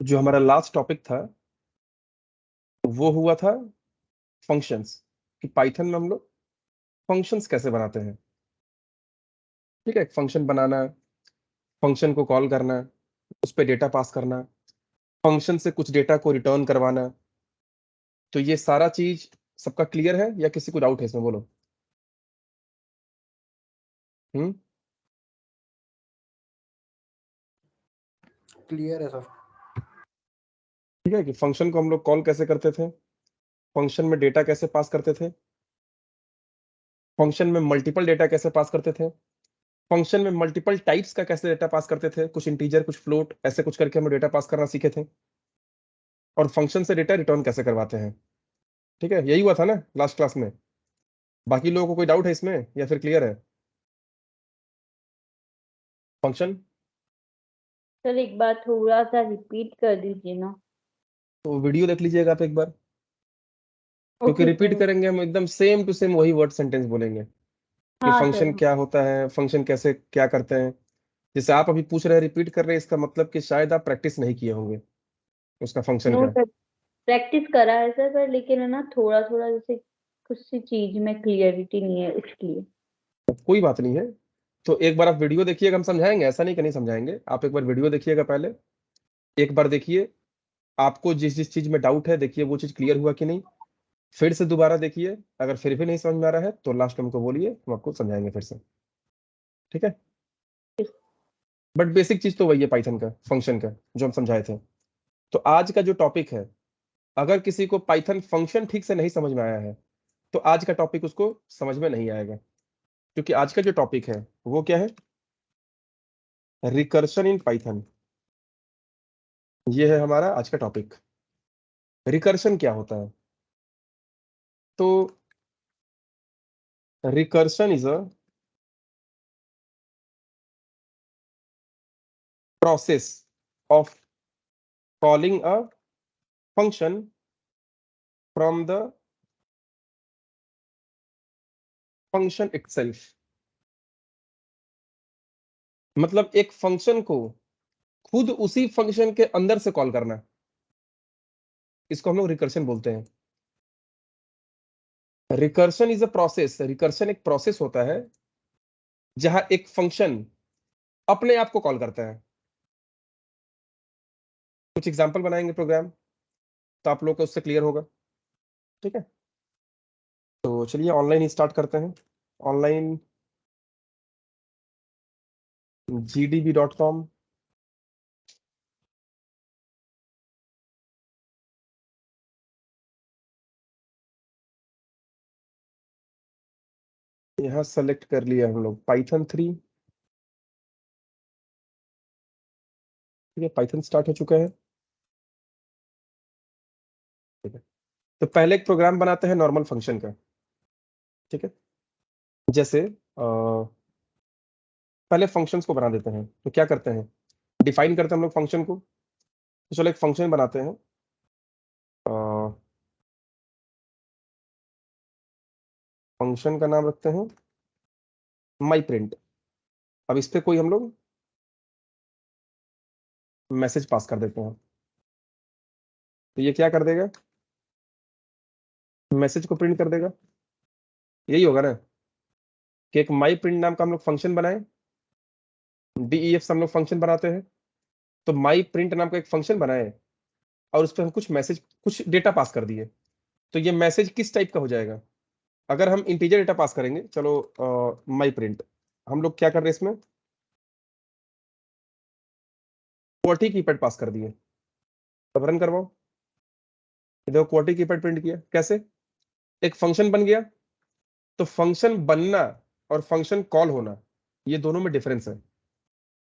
जो हमारा last topic था वो हुआ था फंक्शंस, कि पाइथन में हम लोग फंक्शंस कैसे बनाते हैं। ठीक है, फंक्शन बनाना, फंक्शन को कॉल करना, उस पर डेटा पास करना, फंक्शन से कुछ डेटा को रिटर्न करवाना। तो ये सारा चीज सबका क्लियर है या किसी को डाउट है इसमें? बोलो। हम्म। क्लियर है सर। ठीक है, कि फंक्शन को हम लोग कॉल कैसे करते थे, फंक्शन में डेटा कैसे पास करते थे, फंक्शन में मल्टीपल डेटा कैसे पास करते थे, फंक्शन में मल्टीपल टाइप्स का कैसे डेटा पास करते थे, कुछ इंटीजर कुछ फ्लोट ऐसे कुछ करके हम डेटा पास करना सीखे थे, और फंक्शन से डेटा रिटर्न कैसे करवाते हैं। ठीक है, यही हुआ था ना लास्ट क्लास में। बाकी लोगों को कोई डाउट है इसमें या फिर क्लियर है? फंक्शन सर एक बार थोड़ा सा रिपीट कर दीजिए ना। तो वीडियो देख लीजिएगा आप एक बार, क्योंकि ओके रिपीट सर। करेंगे हम एकदम सेम टू सेम वही वर्ड सेंटेंस बोलेंगे कि हाँ फंक्शन सर। क्या होता है, फंक्शन कैसे क्या करते हैं। जैसे आप अभी पूछ रहे हैं, रिपीट कर रहे हैं, इसका मतलब कि शायद आप प्रैक्टिस नहीं किए होंगे उसका फंक्शन नो का। सर, प्रैक्टिस करा है सर, पर लेकिन है ना थोड़ा थोड़ा जैसे कुछ सी चीज में क्लियरिटी नहीं है इसलिए। कोई बात नहीं है, तो एक बार आप वीडियो देखिएगा, हम समझाएंगे, ऐसा नहीं कि नहीं समझाएंगे। आप एक बार वीडियो देखिएगा पहले, एक बार देखिए, आपको जिस जिस चीज में डाउट है देखिए वो चीज क्लियर हुआ कि नहीं। फिर से दोबारा देखिए, अगर फिर भी नहीं समझ में आ रहा है तो लास्ट में हमको बोलिए, हम आपको समझाएंगे फिर से। ठीक है, बट बेसिक चीज तो वही है पाइथन का, फंक्शन का, जो हम समझाए थे। तो आज का जो टॉपिक है, अगर किसी को पाइथन फंक्शन ठीक से नहीं समझ में आया है तो आज का टॉपिक उसको समझ में नहीं आएगा, क्योंकि आज का जो टॉपिक है वो क्या है? Recursion in Python. ये है हमारा आज का टॉपिक। रिकर्शन क्या होता है? तो recursion is a process of calling a function from the function itself. मतलब एक फंक्शन को खुद उसी फंक्शन के अंदर से कॉल करना, इसको हम लोग रिकर्शन बोलते हैं। Recursion is a process, recursion एक प्रोसेस होता है जहां एक फंक्शन अपने आप को कॉल करता है। कुछ एग्जांपल बनाएंगे प्रोग्राम, तो आप लोग को उससे क्लियर होगा। ठीक है, तो चलिए ऑनलाइन ही स्टार्ट करते हैं। Online gdb.com। यहाँ सेलेक्ट कर लिया हम लोग पाइथन 3। ठीक है, पाइथन स्टार्ट हो चुका है। ठीक है, तो पहले एक प्रोग्राम बनाते हैं नॉर्मल फंक्शन का। ठीक है, जैसे पहले फंक्शंस को बना देते हैं। तो क्या करते हैं, डिफाइन करते हैं हम लोग फंक्शन को। तो चलो एक फंक्शन बनाते हैं, फंक्शन का नाम रखते हैं माई प्रिंट। अब इस पे कोई हम लोग मैसेज पास कर देते हैं, तो ये क्या कर देगा, मैसेज को प्रिंट कर देगा। यही होगा ना, कि एक माई प्रिंट नाम का हम लोग फंक्शन बनाए, डीईएफ से हम लोग फंक्शन बनाते हैं। तो माई प्रिंट नाम का एक फंक्शन बनाए और उस पर हम कुछ मैसेज कुछ डेटा पास कर दिए। तो ये मैसेज किस टाइप का हो जाएगा? अगर हम इंटीजर डेटा पास करेंगे, चलो माई प्रिंट, हम लोग क्या कर रहे हैं इसमें, क्वार्टी कीपैड पास कर दिए। अब रन करवाओ, ये देखो क्वार्टी कीपैड प्रिंट किया। कैसे? एक फंक्शन बन गया। तो फंक्शन बनना और फंक्शन कॉल होना, ये दोनों में डिफरेंस है।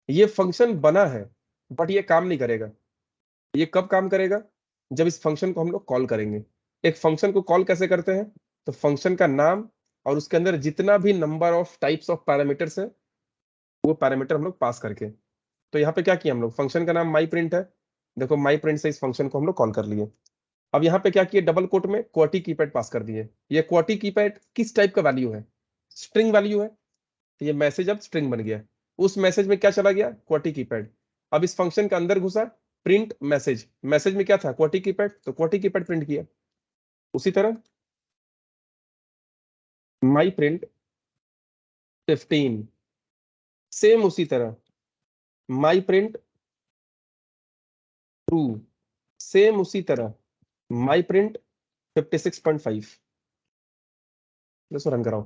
ये फंक्शन बना है बट ये काम नहीं करेगा। ये कब काम करेगा? जब इस फंक्शन को हम लोग कॉल करेंगे। एक फंक्शन को कॉल कैसे करते हैं? तो फंक्शन का नाम और उसके अंदर जितना भी number of types of parameters है, वो पैरामीटर हम लोग पास करके। तो यहाँ पे क्या किया हम लोग, फंक्शन का नाम माई प्रिंट है, देखो माई प्रिंट से इस फंक्शन को हम लोग कॉल कर लिए। अब यहाँ पे क्या किए, डबल कोट में क्वार्टी कीपैड पास कर दिए। ये क्वार्टी कीपैड किस टाइप का वैल्यू है? स्ट्रिंग वैल्यू है। तो ये मैसेज अब स्ट्रिंग बन गया। उस मैसेज में क्या चला गया, क्वार्टी कीपैड। अब इस फंक्शन के अंदर घुसा, प्रिंट मैसेज, मैसेज में क्या था, क्वार्टी कीपैड, तो क्वार्टी कीपैड प्रिंट किया। उसी तरह माई प्रिंट 15, सेम उसी तरह माई प्रिंट ट्रू, सेम उसी तरह माई प्रिंट 56.5। रन कराओ।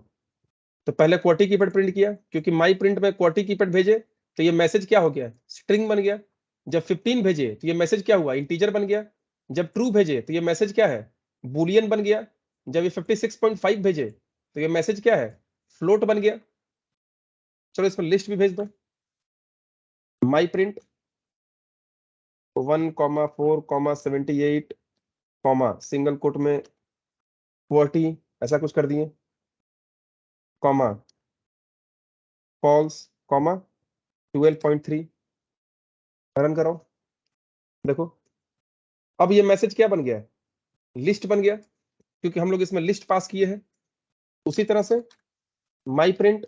तो पहले क्वार्टी कीपैड प्रिंट किया, क्योंकि माई प्रिंट में क्वार्टी कीपैड भेजे तो ये मैसेज क्या हो गया, स्ट्रिंग बन गया। जब 15 भेजे तो ये मैसेज क्या हुआ, इंटीजर बन गया। जब ट्रू भेजे तो ये मैसेज क्या है, बुलियन बन गया। जब ये 56.5 भेजे तो ये मैसेज क्या है, फ्लोट बन गया। चलो इसमें लिस्ट भी भेज दो। माई प्रिंट 1,4,78, सिंगल कोट में 40, ऐसा कुछ कर दिए, कॉमा फॉल्स, कॉमा 12.3। रन करो। देखो अब ये मैसेज क्या बन गया, लिस्ट बन गया, क्योंकि हम लोग इसमें लिस्ट पास किए हैं। उसी तरह से माई प्रिंट,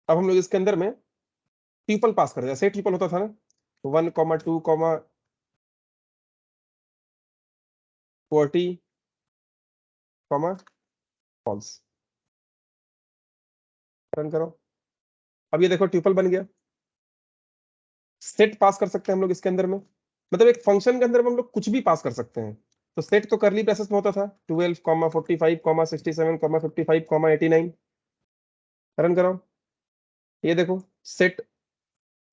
अब हम लोग इसके अंदर में ट्यूपल पास कर दिया, जैसे ट्यूपल होता था ना, 1,2, 40, फॉल्स। रन करो। अब ये देखो ट्यूपल बन गया। सेट पास कर सकते हैं हम लोग इसके अंदर में, मतलब एक फंक्शन के अंदर में हम लोग कुछ भी पास कर सकते हैं। तो सेट तो करली ब्रेसेस में होता था, 12, 45, 67, 55, 89। रन करो। ये देखो सेट।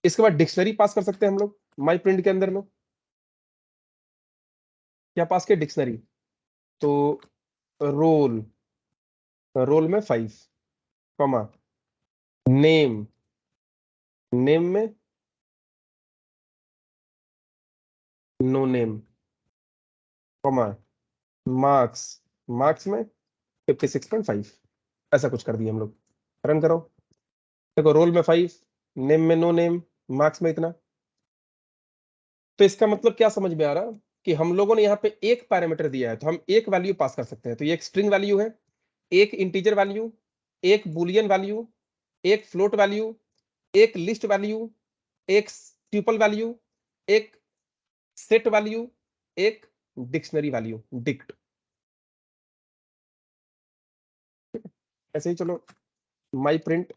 इसके बाद डिक्शनरी पास कर सकते हैं हम लोग माई प्रिंट के अंदर में। क्या पास किया, डिक्शनरी। तो रोल, रोल में 5, कॉमा नेम, नेम में no name, comma marks, marks में 56.5। ऐसा कुछ कर दिया हम लोग। रन करो। देखो रोल में 5, नेम में नो नेम, मार्क्स में इतना। तो इसका मतलब क्या समझ में आ रहा कि हम लोगों ने यहाँ पे एक पैरामीटर दिया है तो हम एक वैल्यू पास कर सकते हैं। तो ये एक स्ट्रिंग वैल्यू है, एक इंटीजर वैल्यू, एक बुलियन वैल्यू, एक फ्लोट वैल्यू, एक लिस्ट वैल्यू, एक ट्यूपल वैल्यू, एक सेट वैल्यू, एक डिक्शनरी वैल्यू, डिक्ट। ऐसे ही चलो माई प्रिंट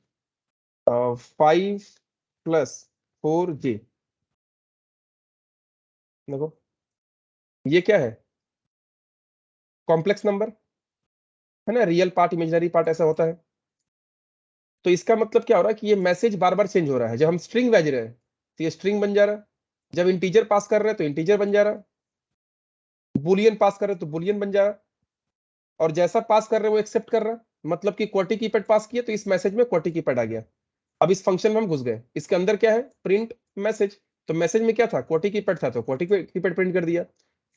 5 + 4j। देखो ये क्या है, कॉम्प्लेक्स नंबर है ना, रियल पार्ट इमेजिनरी पार्ट ऐसा होता है। तो इसका मतलब क्या हो रहा है कि ये मैसेज बार बार चेंज हो रहा है। जब हम स्ट्रिंग भेज रहे हैं तो ये स्ट्रिंग बन जा रहा है, जब इंटीजर पास कर रहे हैं तो इंटीजर बन जा रहा है, बुलियन पास कर रहे हैं तो बुलियन बन जा रहा है, और जैसा पास कर रहे हैं वो एक्सेप्ट कर रहा है। मतलब कि क्वार्टी कीपैड पास किया तो इस मैसेज में क्वार्टी कीपैड आ गया। अब इस फंक्शन में हम घुस गए, इसके अंदर क्या है, प्रिंट मैसेज। तो मैसेज में क्या था, क्वार्टी कीपैड था तो क्वार्टी कीपैड प्रिंट कर दिया।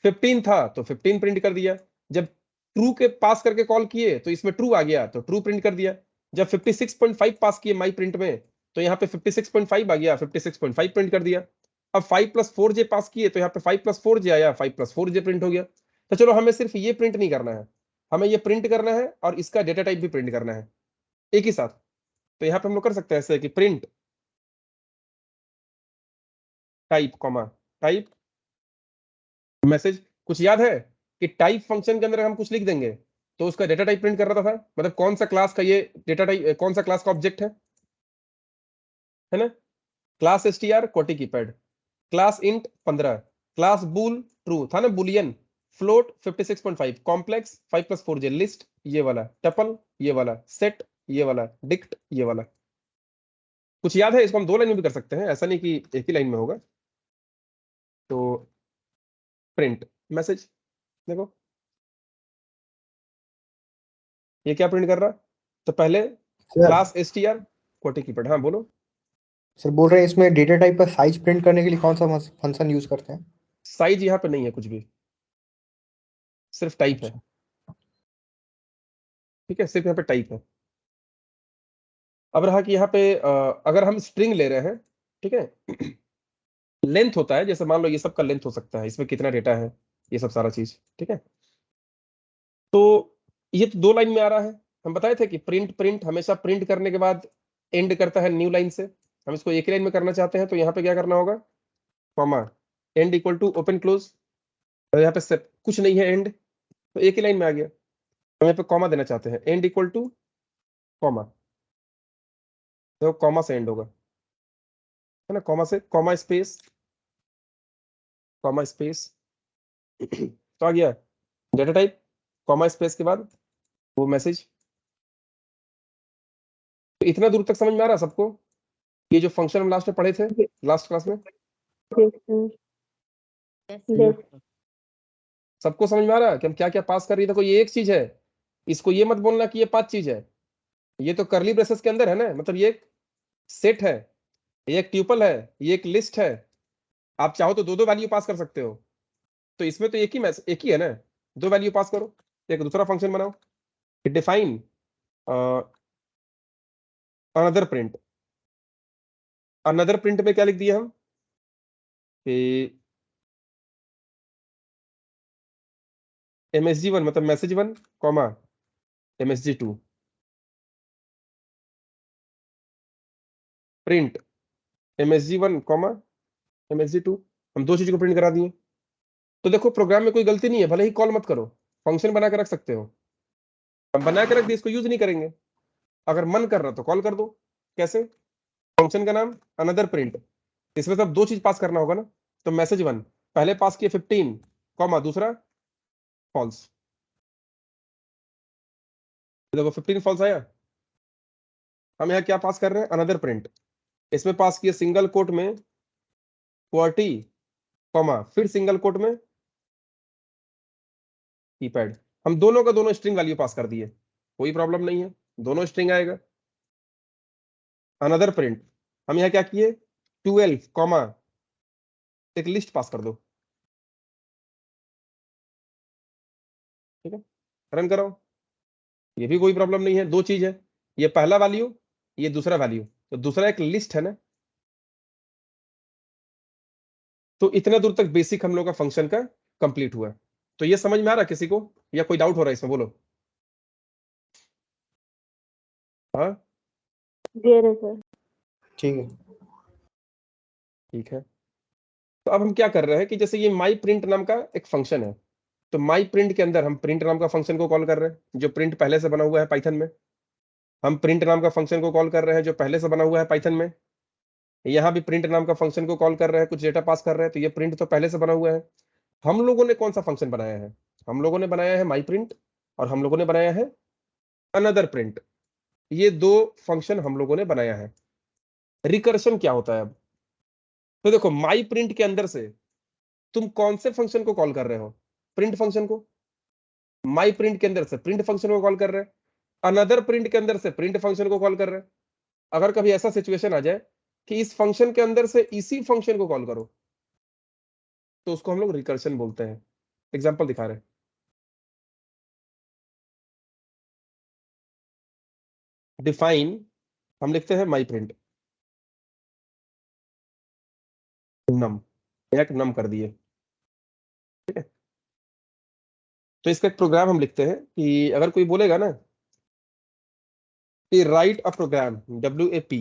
15 था तो 15 प्रिंट कर दिया। जब ट्रू के पास करके कॉल किए तो इसमें ट्रू आ गया तो ट्रू प्रिंट कर दिया। जब 56.5 पास किए माई प्रिंट में तो यहाँ पे 56.5 आ गया, 56.5 प्रिंट कर दिया। अब 5 + 4j पास किए तो यहाँ पे 5 + 4j आया, 5 + 4j प्रिंट हो गया। तो चलो हमें सिर्फ ये प्रिंट नहीं करना है, हमें ये प्रिंट करना है और इसका डेटा टाइप भी प्रिंट करना है एक ही साथ। तो यहाँ पे हम लोग कर सकते हैं ऐसे कि print type, comma type message. कुछ याद है कि टाइप फंक्शन के अंदर हम कुछ लिख देंगे तो उसका डेटा टाइप प्रिंट कर रहा था, मतलब कौन सा क्लास का ये डेटा टाइप, कौन सा क्लास का ऑब्जेक्ट है ना। Class str qwerty keypad, class int 15, class bool true था ना, Boolean, float 56.5, complex 5 + 4j, list ये वाला, टपल ये वाला, सेट ये वाला, डिक्ट ये वाला। कुछ याद है, इसको हम 2 लाइन में भी कर सकते हैं, ऐसा नहीं कि एक ही लाइन में होगा। तो प्रिंट मैसेज, देखो ये क्या प्रिंट कर रहा, तो पहले sir class str qwerty keypad. हाँ बोलो। सर बोल रहे हैं इसमें डेटा टाइप का साइज प्रिंट करने के लिए कौन सा फंक्शन यूज करते हैं? साइज यहाँ पे नहीं है कुछ भी, सिर्फ टाइप है। अच्छा। ठीक है, सिर्फ यहाँ पे टाइप है। अब रहा कि यहाँ पे अगर हम स्ट्रिंग ले रहे हैं, ठीक है, लेंथ होता है, जैसे मान लो ये सब का लेंथ हो सकता है, इसमें कितना डेटा है, ये सब सारा चीज, ठीक है। तो ये तो 2 लाइन में आ रहा है। हम बताए थे कि प्रिंट प्रिंट हमेशा प्रिंट करने के बाद एंड करता है न्यू लाइन से। हम इसको एक ही लाइन में करना चाहते हैं तो यहाँ पे क्या करना होगा, comma end equal to open close, तो यहाँ पे कुछ नहीं है एंड, तो एक ही लाइन में आ गया। हम यहाँ पे कॉमा देना चाहते हैं, एंड इक्वल टू कॉमा, तो कॉमा से एंड होगा, है ना, कॉमा से, कॉमा स्पेस, कॉमा स्पेस तो आ गया डेटा टाइप, कॉमा स्पेस के बाद वो मैसेज। तो इतना दूर तक समझ में आ रहा है सबको? ये जो फंक्शन हम लास्ट में पढ़े थे, लास्ट क्लास में, सबको समझ में आ रहा है कि हम क्या क्या पास कर रही है? देखो ये एक चीज है, इसको ये मत बोलना कि ये 5 चीज है, ये तो करली ब्रेसेस के अंदर है ना, मतलब ये एक सेट है, ये एक ट्यूपल है, ये एक लिस्ट है, आप चाहो तो दो दो वैल्यू पास कर सकते हो। तो इसमें तो एक ही है ना, दो वैल्यू पास करो, एक दूसरा फंक्शन बनाओ, define another print. Another print में क्या लिख दिया हम कि MSG1 मतलब message 1 comma MSG2 print MSG1 comma MSG2, हम दो चीज को प्रिंट करा दिए। तो देखो प्रोग्राम में कोई गलती नहीं है, भले ही कॉल मत करो, फंक्शन बना के रख सकते हो, हम बना के रख दिए, इसको यूज नहीं करेंगे, अगर मन कर रहा तो कॉल कर दो। कैसे? फंक्शन का नाम अनदर प्रिंट, इसमें सब दो चीज पास करना होगा ना, तो मैसेज 1 पहले पास किए 15 कॉमा दूसरा फॉल्स, देखो 15 फॉल्स आया। हम यहाँ क्या पास कर रहे हैं? अनदर प्रिंट, इसमें पास किए सिंगल कोट में QWERTY कॉमा फिर सिंगल कोट में कीपैड, हम दोनों का दोनों स्ट्रिंग वैल्यू पास कर दिए, कोई प्रॉब्लम नहीं है, दोनों स्ट्रिंग आएगा। अनदर प्रिंट, हम यहाँ क्या किए 12 कॉमा एक लिस्ट पास कर दो, ठीक है, रन करो, ये भी कोई प्रॉब्लम नहीं है, दो चीज है, ये पहला वैल्यू, ये दूसरा वैल्यू, तो दूसरा एक लिस्ट है ना। तो इतना दूर तक बेसिक हम लोग का फंक्शन का कंप्लीट हुआ है। तो ये समझ में आ रहा है किसी को, या कोई डाउट हो रहा है इसमें? बोलो। हाँ सर। ठीक है। ठीक है, तो अब हम क्या कर रहे हैं कि जैसे ये माई प्रिंट नाम का एक फंक्शन है, तो माई प्रिंट के अंदर हम प्रिंट नाम का फंक्शन को कॉल कर रहे हैं जो प्रिंट पहले से बना हुआ है पाइथन में, हम प्रिंट नाम का फंक्शन को कॉल कर रहे हैं जो पहले से बना हुआ है पाइथन में, यहाँ भी प्रिंट नाम का फंक्शन को कॉल कर रहे हैं, कुछ डेटा पास कर रहे हैं, तो ये प्रिंट तो पहले से बना हुआ है। हम लोगों ने कौन सा फंक्शन बनाया है? हम लोगों ने बनाया है माई प्रिंट, और हम लोगों ने बनाया है अनदर प्रिंट, ये दो फंक्शन हम लोगों ने बनाया है। रिकर्शन क्या होता है अब? तो देखो माई प्रिंट के अंदर से तुम कौन से फंक्शन को कॉल कर रहे हो? प्रिंट फंक्शन को। माई प्रिंट के अंदर से प्रिंट फंक्शन को कॉल कर रहे हैं, अनदर प्रिंट के अंदर से प्रिंट फंक्शन को कॉल कर रहे हैं। अगर कभी ऐसा सिचुएशन आ जाए कि इस फंक्शन के अंदर से इसी फंक्शन को कॉल करो, तो उसको हम लोग रिकर्शन बोलते हैं। एग्जांपल दिखा रहे हैं, डिफाइन, हम लिखते हैं माई प्रिंट नम, एक नम कर दिए, ठीक है। तो इसका एक प्रोग्राम हम लिखते हैं कि अगर कोई बोलेगा ना कि write a program, WAP,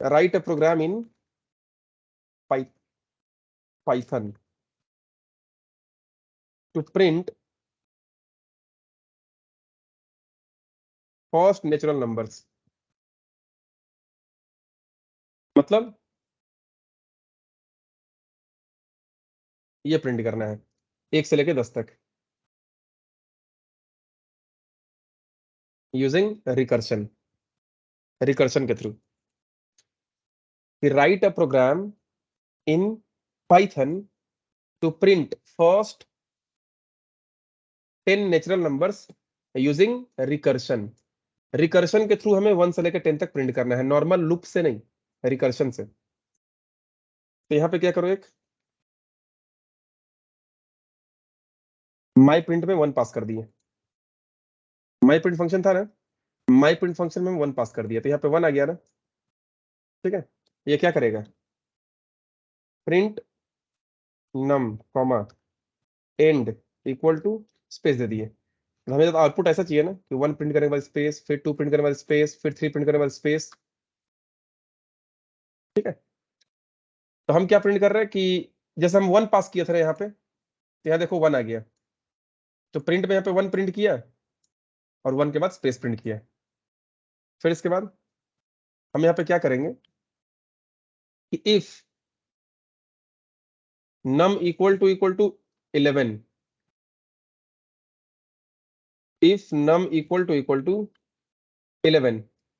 write a program in python to print first natural numbers, मतलब ये प्रिंट करना है 1 से लेके 10 तक यूजिंग रिकर्शन, रिकर्शन के through. Write a program in python to print first 10 natural numbers using recursion. Recursion के through हमें 1 से लेकर 10 तक प्रिंट करना है, नॉर्मल लूप से नहीं, रिकर्शन से। तो यहाँ पे क्या करो, एक माई प्रिंट में 1 पास कर दिए, माई प्रिंट फंक्शन था ना, माई प्रिंट फंक्शन में 1 पास कर दिया, तो यहाँ पे 1 आ गया ना, ठीक है। ये क्या करेगा, print num comma end equal to space दे दिए। तो हमें आउटपुट ऐसा चाहिए ना कि 1 प्रिंट करने के बाद स्पेस, फिर 2 प्रिंट करने के बाद स्पेस, फिर 3 प्रिंट करने के बाद स्पेस, ठीक है। तो हम क्या प्रिंट कर रहे हैं कि जैसे हम 1 पास किया था यहाँ पे, तो यहाँ देखो 1 आ गया, तो प्रिंट में यहाँ पे 1 प्रिंट किया और 1 के बाद स्पेस प्रिंट किया। फिर इसके बाद हम यहाँ पे क्या करेंगे कि if num equal to 11, if num equal to 11,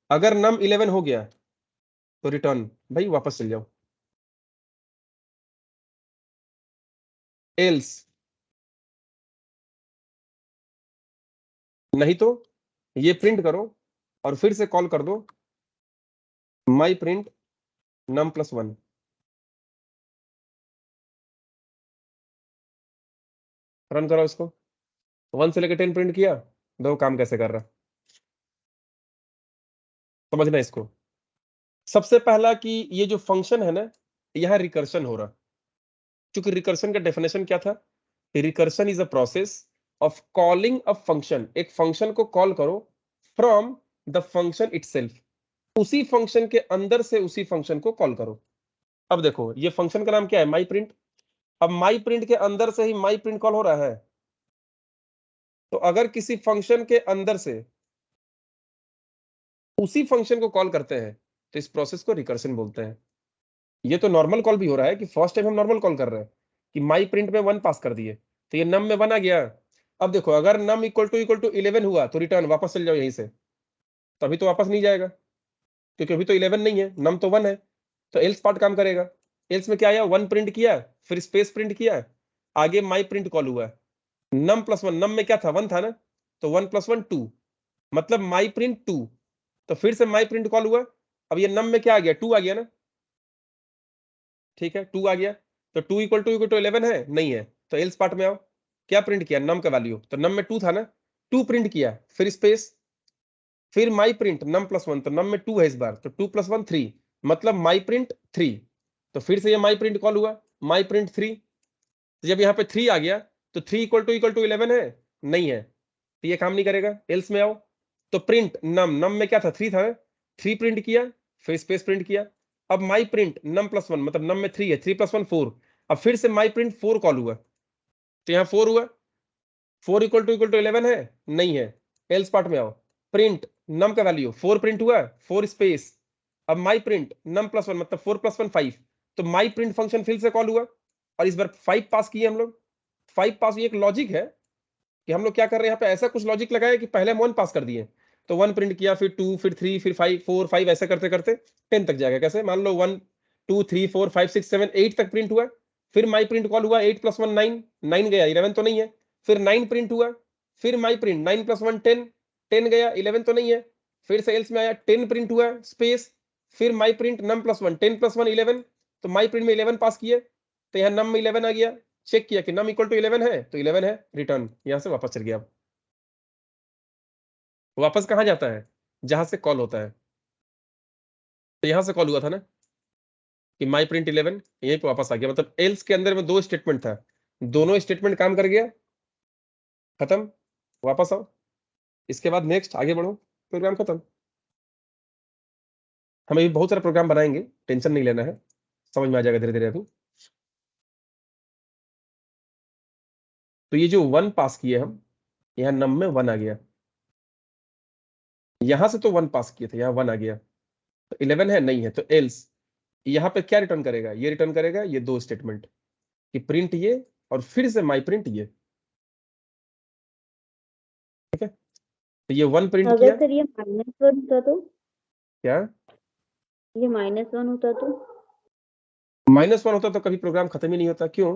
अगर num 11 हो गया तो रिटर्न, भाई वापस चल जाओ, एल्स नहीं तो ये प्रिंट करो और फिर से कॉल कर दो माई प्रिंट num प्लस 1। रन करो इसको, 1 से लेकर 10 प्रिंट किया, दो काम कैसे कर रहा, समझना इसको। सबसे पहला कि ये जो फंक्शन है ना, यहां रिकर्शन हो रहा, क्योंकि रिकर्शन का डेफिनेशन क्या था, recursion is a process of calling a function, एक फंक्शन को कॉल करो फ्रॉम द फंक्शन इटसेल्फ, उसी फंक्शन के अंदर से उसी फंक्शन को कॉल करो। अब देखो ये फंक्शन का नाम क्या है, माई प्रिंट। अब माई प्रिंट के अंदर से ही माई प्रिंट कॉल हो रहा है, तो अगर किसी फंक्शन के अंदर से उसी फंक्शन को कॉल करते हैं तो इस प्रोसेस को रिकर्शन बोलते हैं। ये तो नॉर्मल कॉल भी हो रहा है कि फर्स्ट टाइम हम नॉर्मल कॉल कर रहे हैं कि माई प्रिंट में 1 पास कर दिए, तो ये नम में 1 आ गया। अब देखो अगर नम इक्वल टू 11 हुआ तो रिटर्न, वापस चल जाओ यहीं से, तो अभी तो वापस नहीं जाएगा क्योंकि अभी तो 11 नहीं है, नम तो 1 है, तो एल्स पार्ट काम करेगा। एल्स में क्या आया, 1 प्रिंट किया, फिर स्पेस प्रिंट किया, आगे माई प्रिंट कॉल हुआ, नम प्लस 1, नम में क्या था 1 था ना, तो 1 प्लस 1 2, मतलब माई प्रिंट 2, तो फिर से माई प्रिंट कॉल हुआ। अब ये नम में क्या आ गया, 2 आ गया ना, ठीक है 2 आ गया, तो 2 इक्वल टू 11 है, नहीं है, तो एल्स पार्ट में आओ, क्या प्रिंट किया, नम का वैल्यू, तो नम में 2 था ना, 2 प्रिंट किया, फिर स्पेस, फिर माई प्रिंट नम प्लस 1, तो नम में 2 है इस बार, तो 2 प्लस 1 3, मतलब माई प्रिंट 3, तो फिर से ये माई प्रिंट कॉल हुआ, माई प्रिंट 3, तो जब यहाँ पे 3 आ गया तो 3 इक्वल टू 11 है, नहीं है, तो ये काम नहीं करेगा, एल्स में आओ, तो प्रिंट नम, नम में क्या था 3 था, 3 प्रिंट किया, फिर स्पेस प्रिंट किया, अब माई प्रिंट नम प्लस 1, मतलब नम में 3 है, 3 प्लस 1 4, अब फिर से माई प्रिंट 4 कॉल हुआ, तो यहाँ 4 हुआ, 4 इक्वल टू 11 है, नहीं है, एल्स पार्ट में आओ, प्रिंट नम का वैल्यू 4 प्रिंट हुआ, 4 स्पेस, अब माई प्रिंट नम प्लस 1, मतलब 4 प्लस 1 5, तो माई प्रिंट फंक्शन फिर से कॉल हुआ और इस बार 5 पास किए हम लोग। 5 पास, ये एक लॉजिक है कि हम लोग क्या कर रहे हैं यहाँ पे, ऐसा कुछ लॉजिक लगाया कि पहले हम 1 पास कर दिए, तो 1 प्रिंट किया, फिर 2, फिर 3, फिर 5, 4, 5, ऐसा करते करते 10 तक जाएगा। कैसे, मान लो 1 2 3 4 5 6 7 8 तक प्रिंट हुआ, फिर माई प्रिंट कॉल हुआ, 8 प्लस 1 9, 9 गया, 11 तो नहीं है, फिर 9 प्रिंट हुआ, फिर माई प्रिंट 9 प्लस 1 10, 10 गया, 11 तो नहीं है, फिर से एल्स में आया, 10 प्रिंट हुआ, स्पेस, फिर माई प्रिंट नम प्लस 1, 10 प्लस 1 11, तो माई प्रिंट में 11 पास किए, तो यहाँ नम में 11 आ गया, चेक किया कि नम इक्वल टू 11 है, तो 11 है, रिटर्न, यहां से वापस चल गया। अब वापस कहां जाता है, जहां से कॉल होता है, तो यहां से कॉल हुआ था ना कि माई प्रिंट 11, यहीं पे वापस आ गया, मतलब एल्स के अंदर में 2 स्टेटमेंट था, दोनों स्टेटमेंट काम कर गया, खत्म, वापस आओ, इसके बाद नेक्स्ट आगे बढ़ो, प्रोग्राम खत्म। हम अभी बहुत सारे प्रोग्राम बनाएंगे, टेंशन नहीं लेना है, समझ में आ जाएगा धीरे धीरे अभी। तो ये जो 1 पास किए हम, यहाँ नम में 1 आ गया, यहां से तो 1 पास किए थे, यहाँ 1 आ गया, तो 11 है, नहीं है, तो एल्स यहाँ पे क्या रिटर्न करेगा, ये रिटर्न करेगा ये 2 स्टेटमेंट कि प्रिंट ये और फिर से माई प्रिंट ये, ठीक है, तो ये 1 प्रिंट किया, अगर सर ये -1 होता तो, क्या ये -1 होता तो, -1 होता तो कभी प्रोग्राम खत्म ही नहीं होता। क्यों,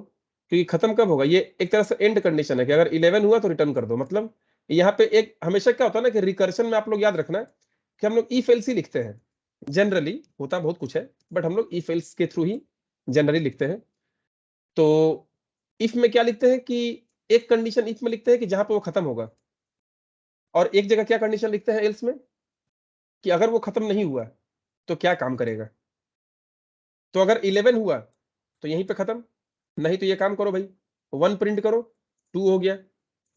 क्योंकि खत्म कब होगा, ये एक तरह से एंड कंडीशन है कि अगर 11 हुआ तो रिटर्न कर दो, मतलब यहाँ पे एक हमेशा क्या होता है ना कि रिकर्शन में आप लोग याद रखना कि हम लोग इफ एल्स ही लिखते हैं, जनरली होता बहुत कुछ है, बट हम लोग इफ एल्स के थ्रू ही जनरली लिखते हैं। तो इफ में क्या लिखते हैं कि एक कंडीशन इफ में लिखते हैं कि जहां पे वो खत्म होगा, और एक जगह क्या कंडीशन लिखते हैं एल्स में कि अगर वो खत्म नहीं हुआ तो क्या काम करेगा, तो अगर 11 हुआ तो यहीं पे खत्म, नहीं तो ये काम करो भाई, 1 प्रिंट करो, 2 हो गया,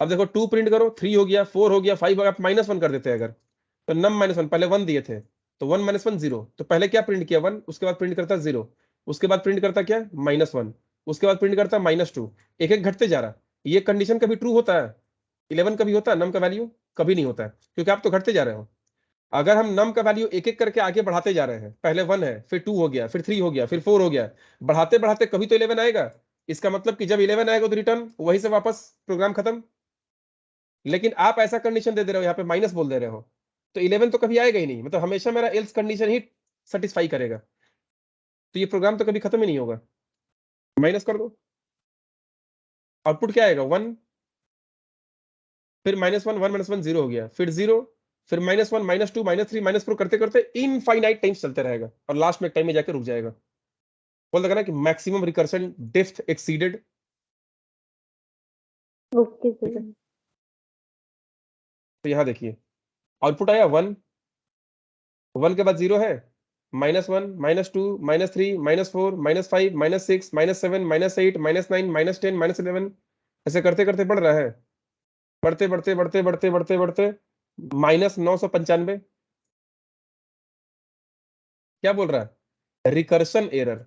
अब देखो 2 प्रिंट करो, 3 हो गया, 4 हो गया, 5 हो गया, आप -1 कर देते हैं अगर, तो नम -1, पहले 1 दिए थे, तो 1 -1 0, तो पहले क्या प्रिंट किया 1, उसके बाद प्रिंट करता 0, उसके बाद प्रिंट करता क्या -1, उसके बाद प्रिंट करता है -2, एक एक घटते जा रहा है। ये कंडीशन कभी ट्रू होता है? 11 कभी होता है नम का वैल्यू? कभी नहीं होता है, क्योंकि आप तो घटते जा रहे हो। अगर हम नम का वैल्यू एक एक करके आगे बढ़ाते जा रहे हैं, पहले 1 है, फिर 2 हो गया, फिर 3 हो गया, फिर 4 हो गया, बढ़ाते बढ़ाते कभी तो 11 आएगा। इसका मतलब कि जब 11 आएगा तो रिटर्न वहीं से वापस, प्रोग्राम खत्म। लेकिन आप ऐसा कंडीशन दे रहे हो, यहाँ पे माइनस बोल दे रहे हो, तो 11 तो कभी आएगा ही नहीं, मतलब हमेशा मेरा एल्स कंडीशन ही सेटिस्फाई करेगा, तो ये प्रोग्राम तो कभी खत्म ही नहीं होगा। माइनस कर दो, आउटपुट क्या आएगा? 1, फिर -1, 1 - 1 0 हो गया, फिर 0, फिर -1, -2, -3, -4 करते करते इनफाइनाइट टाइम्स चलते रहेगा, और लास्ट में एक टाइम में जाकर रुक जाएगा। बोल देगा ना कि maximum recursion depth exceeded. Okay ठीक है, सर। तो यहाँ देखिए आउटपुट आया 1, 1 के बाद 0 है, -1, -2, -3, -4, -5, -6, -7, -8, -9, -10, -11, ऐसे करते करते बढ़ रहा है, बढ़ते बढ़ते बढ़ते बढ़ते बढ़ते बढ़ते -995। क्या बोल रहा है? Recursion error,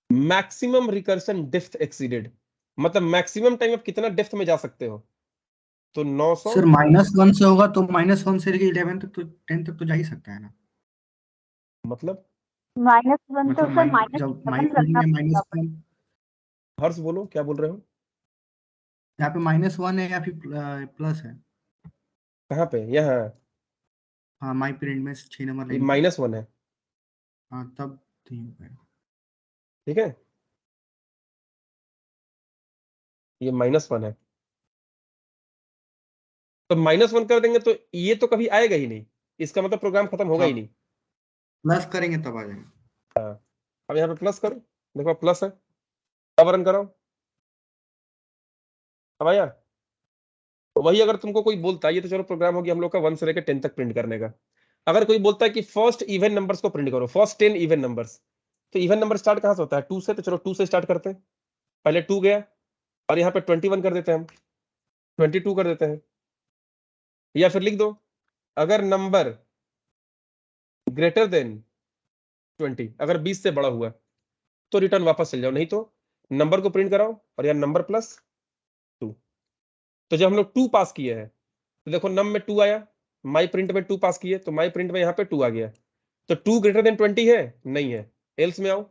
maximum recursion depth exceeded, मतलब मैक्सिमम टाइम आप कितना डेप्थ में जा सकते हो, तो 900। सर -1 से होगा तो -1 से लेके 11 तक तो 10 तक तो जा ही सकता है ना। मतलब -1 तो मतलब सर जब माई -7 प्रिंट रखना में पड़ेगा। -1, हर्ष बोलो क्या बोल रहे हो? यहाँ पे -1 है या फिर प्लस है। कहाँ पे? यहाँ हाँ माई प्रिंट में 6 नंबर ये लाइन पे। -1 है, हाँ तब ठीक है। ठीक है, ये -1 है, तो -1 कर देंगे तो ये तो कभी आएगा ही नहीं, इसका मतलब प्रोग्राम खत्म होगा हाँ ही नहीं। प्लस करेंगे तब आ जाएगा। हाँ, अब यहाँ पे प्लस करो, देखो प्लस है, अब रन कराओ, अब आया। तो वही अगर तुमको कोई बोलता है, ये तो चलो प्रोग्राम हो गया हम लोग का 1 से लेकर 10 तक प्रिंट करने का। अगर कोई बोलता है कि फर्स्ट इवन नंबर्स को प्रिंट करो, फर्स्ट 10 इवन नंबर्स, तो इवन नंबर स्टार्ट कहां से होता है? 2 से, तो चलो 2 से स्टार्ट करते हैं। पहले 2 गया, और यहाँ पे 21 कर देते हैं हम, 22 कर देते हैं, या फिर लिख दो अगर नंबर ग्रेटर देन 20, अगर 20 से बड़ा हुआ तो रिटर्न वापस चल जाओ, नहीं तो नंबर को प्रिंट कराओ, और यहाँ नंबर +2। तो जब हम लोग 2 पास किए हैं, तो देखो नम में 2 आया, माई प्रिंट में 2 पास किए, तो माई प्रिंट में यहाँ पे 2 आ गया, तो 2 ग्रेटर देन 20 है? नहीं है। एल्स में आओ,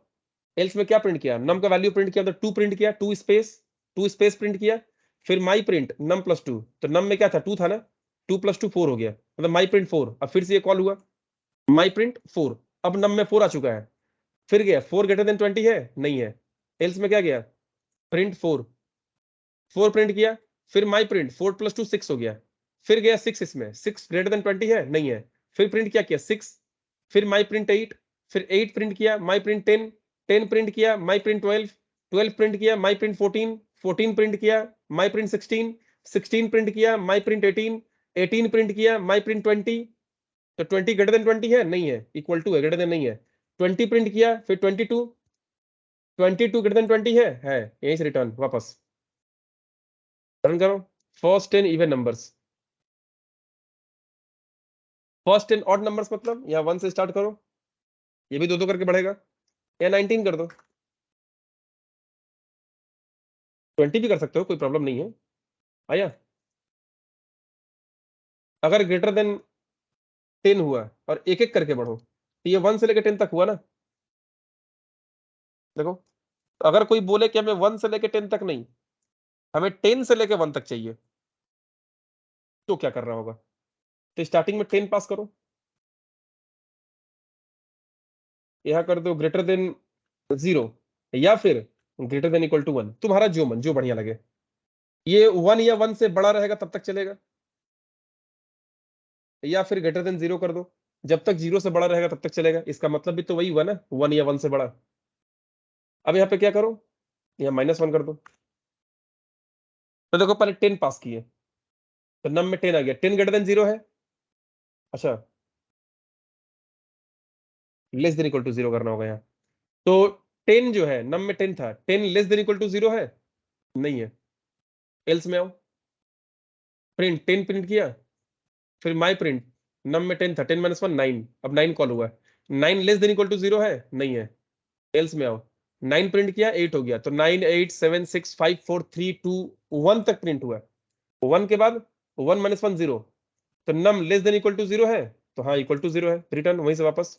एल्स में क्या प्रिंट किया? नम का वैल्यू प्रिंट किया, तो 2 प्रिंट किया, 2 स्पेस प्रिंट किया, फिर माई प्रिंट नम +2, तो नम में क्या था? 2 था ना, 2 + 2 4 हो गया, मतलब माई प्रिंट 4। अब फिर से ये कॉल हुआ माई प्रिंट 4, अब नम में 4 आ चुका है, फिर गया 4 ग्रेटर देन 20 है? नहीं है। एल्स में क्या गया? प्रिंट 4, 4 प्रिंट किया, फिर माई प्रिंट 4 + 2 6 हो गया, फिर गया 6, इसमें 6 ग्रेटर देन 20 है? नहीं है। फिर प्रिंट क्या किया? 6, फिर माई प्रिंट 8, फिर 8 प्रिंट किया, माई प्रिंट 10, 10 प्रिंट किया, माई प्रिंट 12, 12 प्रिंट किया, माई प्रिंट 14, 14 प्रिंट किया, माई प्रिंट 16, 16 प्रिंट किया, माई प्रिंट 18, 18 प्रिंट किया, माई प्रिंट 20, तो 20 ग्रेटर देन 20 है? नहीं है, इक्वल टू है, ग्रेटर देन नहीं है। 20 प्रिंट किया, फिर 22, 22 ग्रेटर देन 20 है, यहीं से रिटर्न वापस। रन करो, first 10 even numbers, first 10 odd numbers, मतलब यहाँ 1 से स्टार्ट करो, ये भी 2 करके बढ़ेगा, या 19 कर दो, 20 भी कर सकते हो, कोई प्रॉब्लम नहीं है। आया, अगर ग्रेटर देन 10 हुआ और एक एक करके बढ़ो, तो ये 1 से लेकर 10 तक हुआ ना। देखो, अगर कोई बोले कि हमें 1 से लेकर 10 तक नहीं, हमें 10 से लेकर 1 तक चाहिए, तो क्या करना होगा? तो स्टार्टिंग में 10 पास करो, यहां कर दो ग्रेटर देन 0, या फिर ग्रेटर देन इक्वल टू 1, तुम्हारा जो मन, जो बढ़िया लगे। ये 1 या 1 से बड़ा रहेगा तब तक चलेगा, या फिर ग्रेटर देन 0 कर दो, जब तक 0 से बड़ा रहेगा तब तक चलेगा, इसका मतलब भी तो वही हुआ ना, 1 या 1 से बड़ा। अब यहाँ पे क्या करो, यहाँ -1 कर दो, तो देखो पहले 10 पास किए, तो नम में 10 आ गया, 10 ग्रेटर देन 0 है, अच्छा लेस देन इक्वल टू 0 करना होगा यहाँ, तो 10 जो है, नम में 10 था, 10 लेस देन इक्वल टू 0 है? नहीं है। एल्स में आओ, प्रिंट 10 प्रिंट किया, फिर माई प्रिंट, नम में 10 था, 10 - 1 9, अब 9 कॉल हुआ, 9 लेस देन इक्वल टू 0 है? नहीं है। एल्स में आओ, 9 प्रिंट किया, 8 हो गया, तो 9 8 7 6 5 4 3 2 1 तक प्रिंट हुआ। 1 के बाद 1 - 1 0, तो नम लेस देन इक्वल टू 0 है, तो हाँ इक्वल टू 0 है, रिटर्न वहीं से वापस।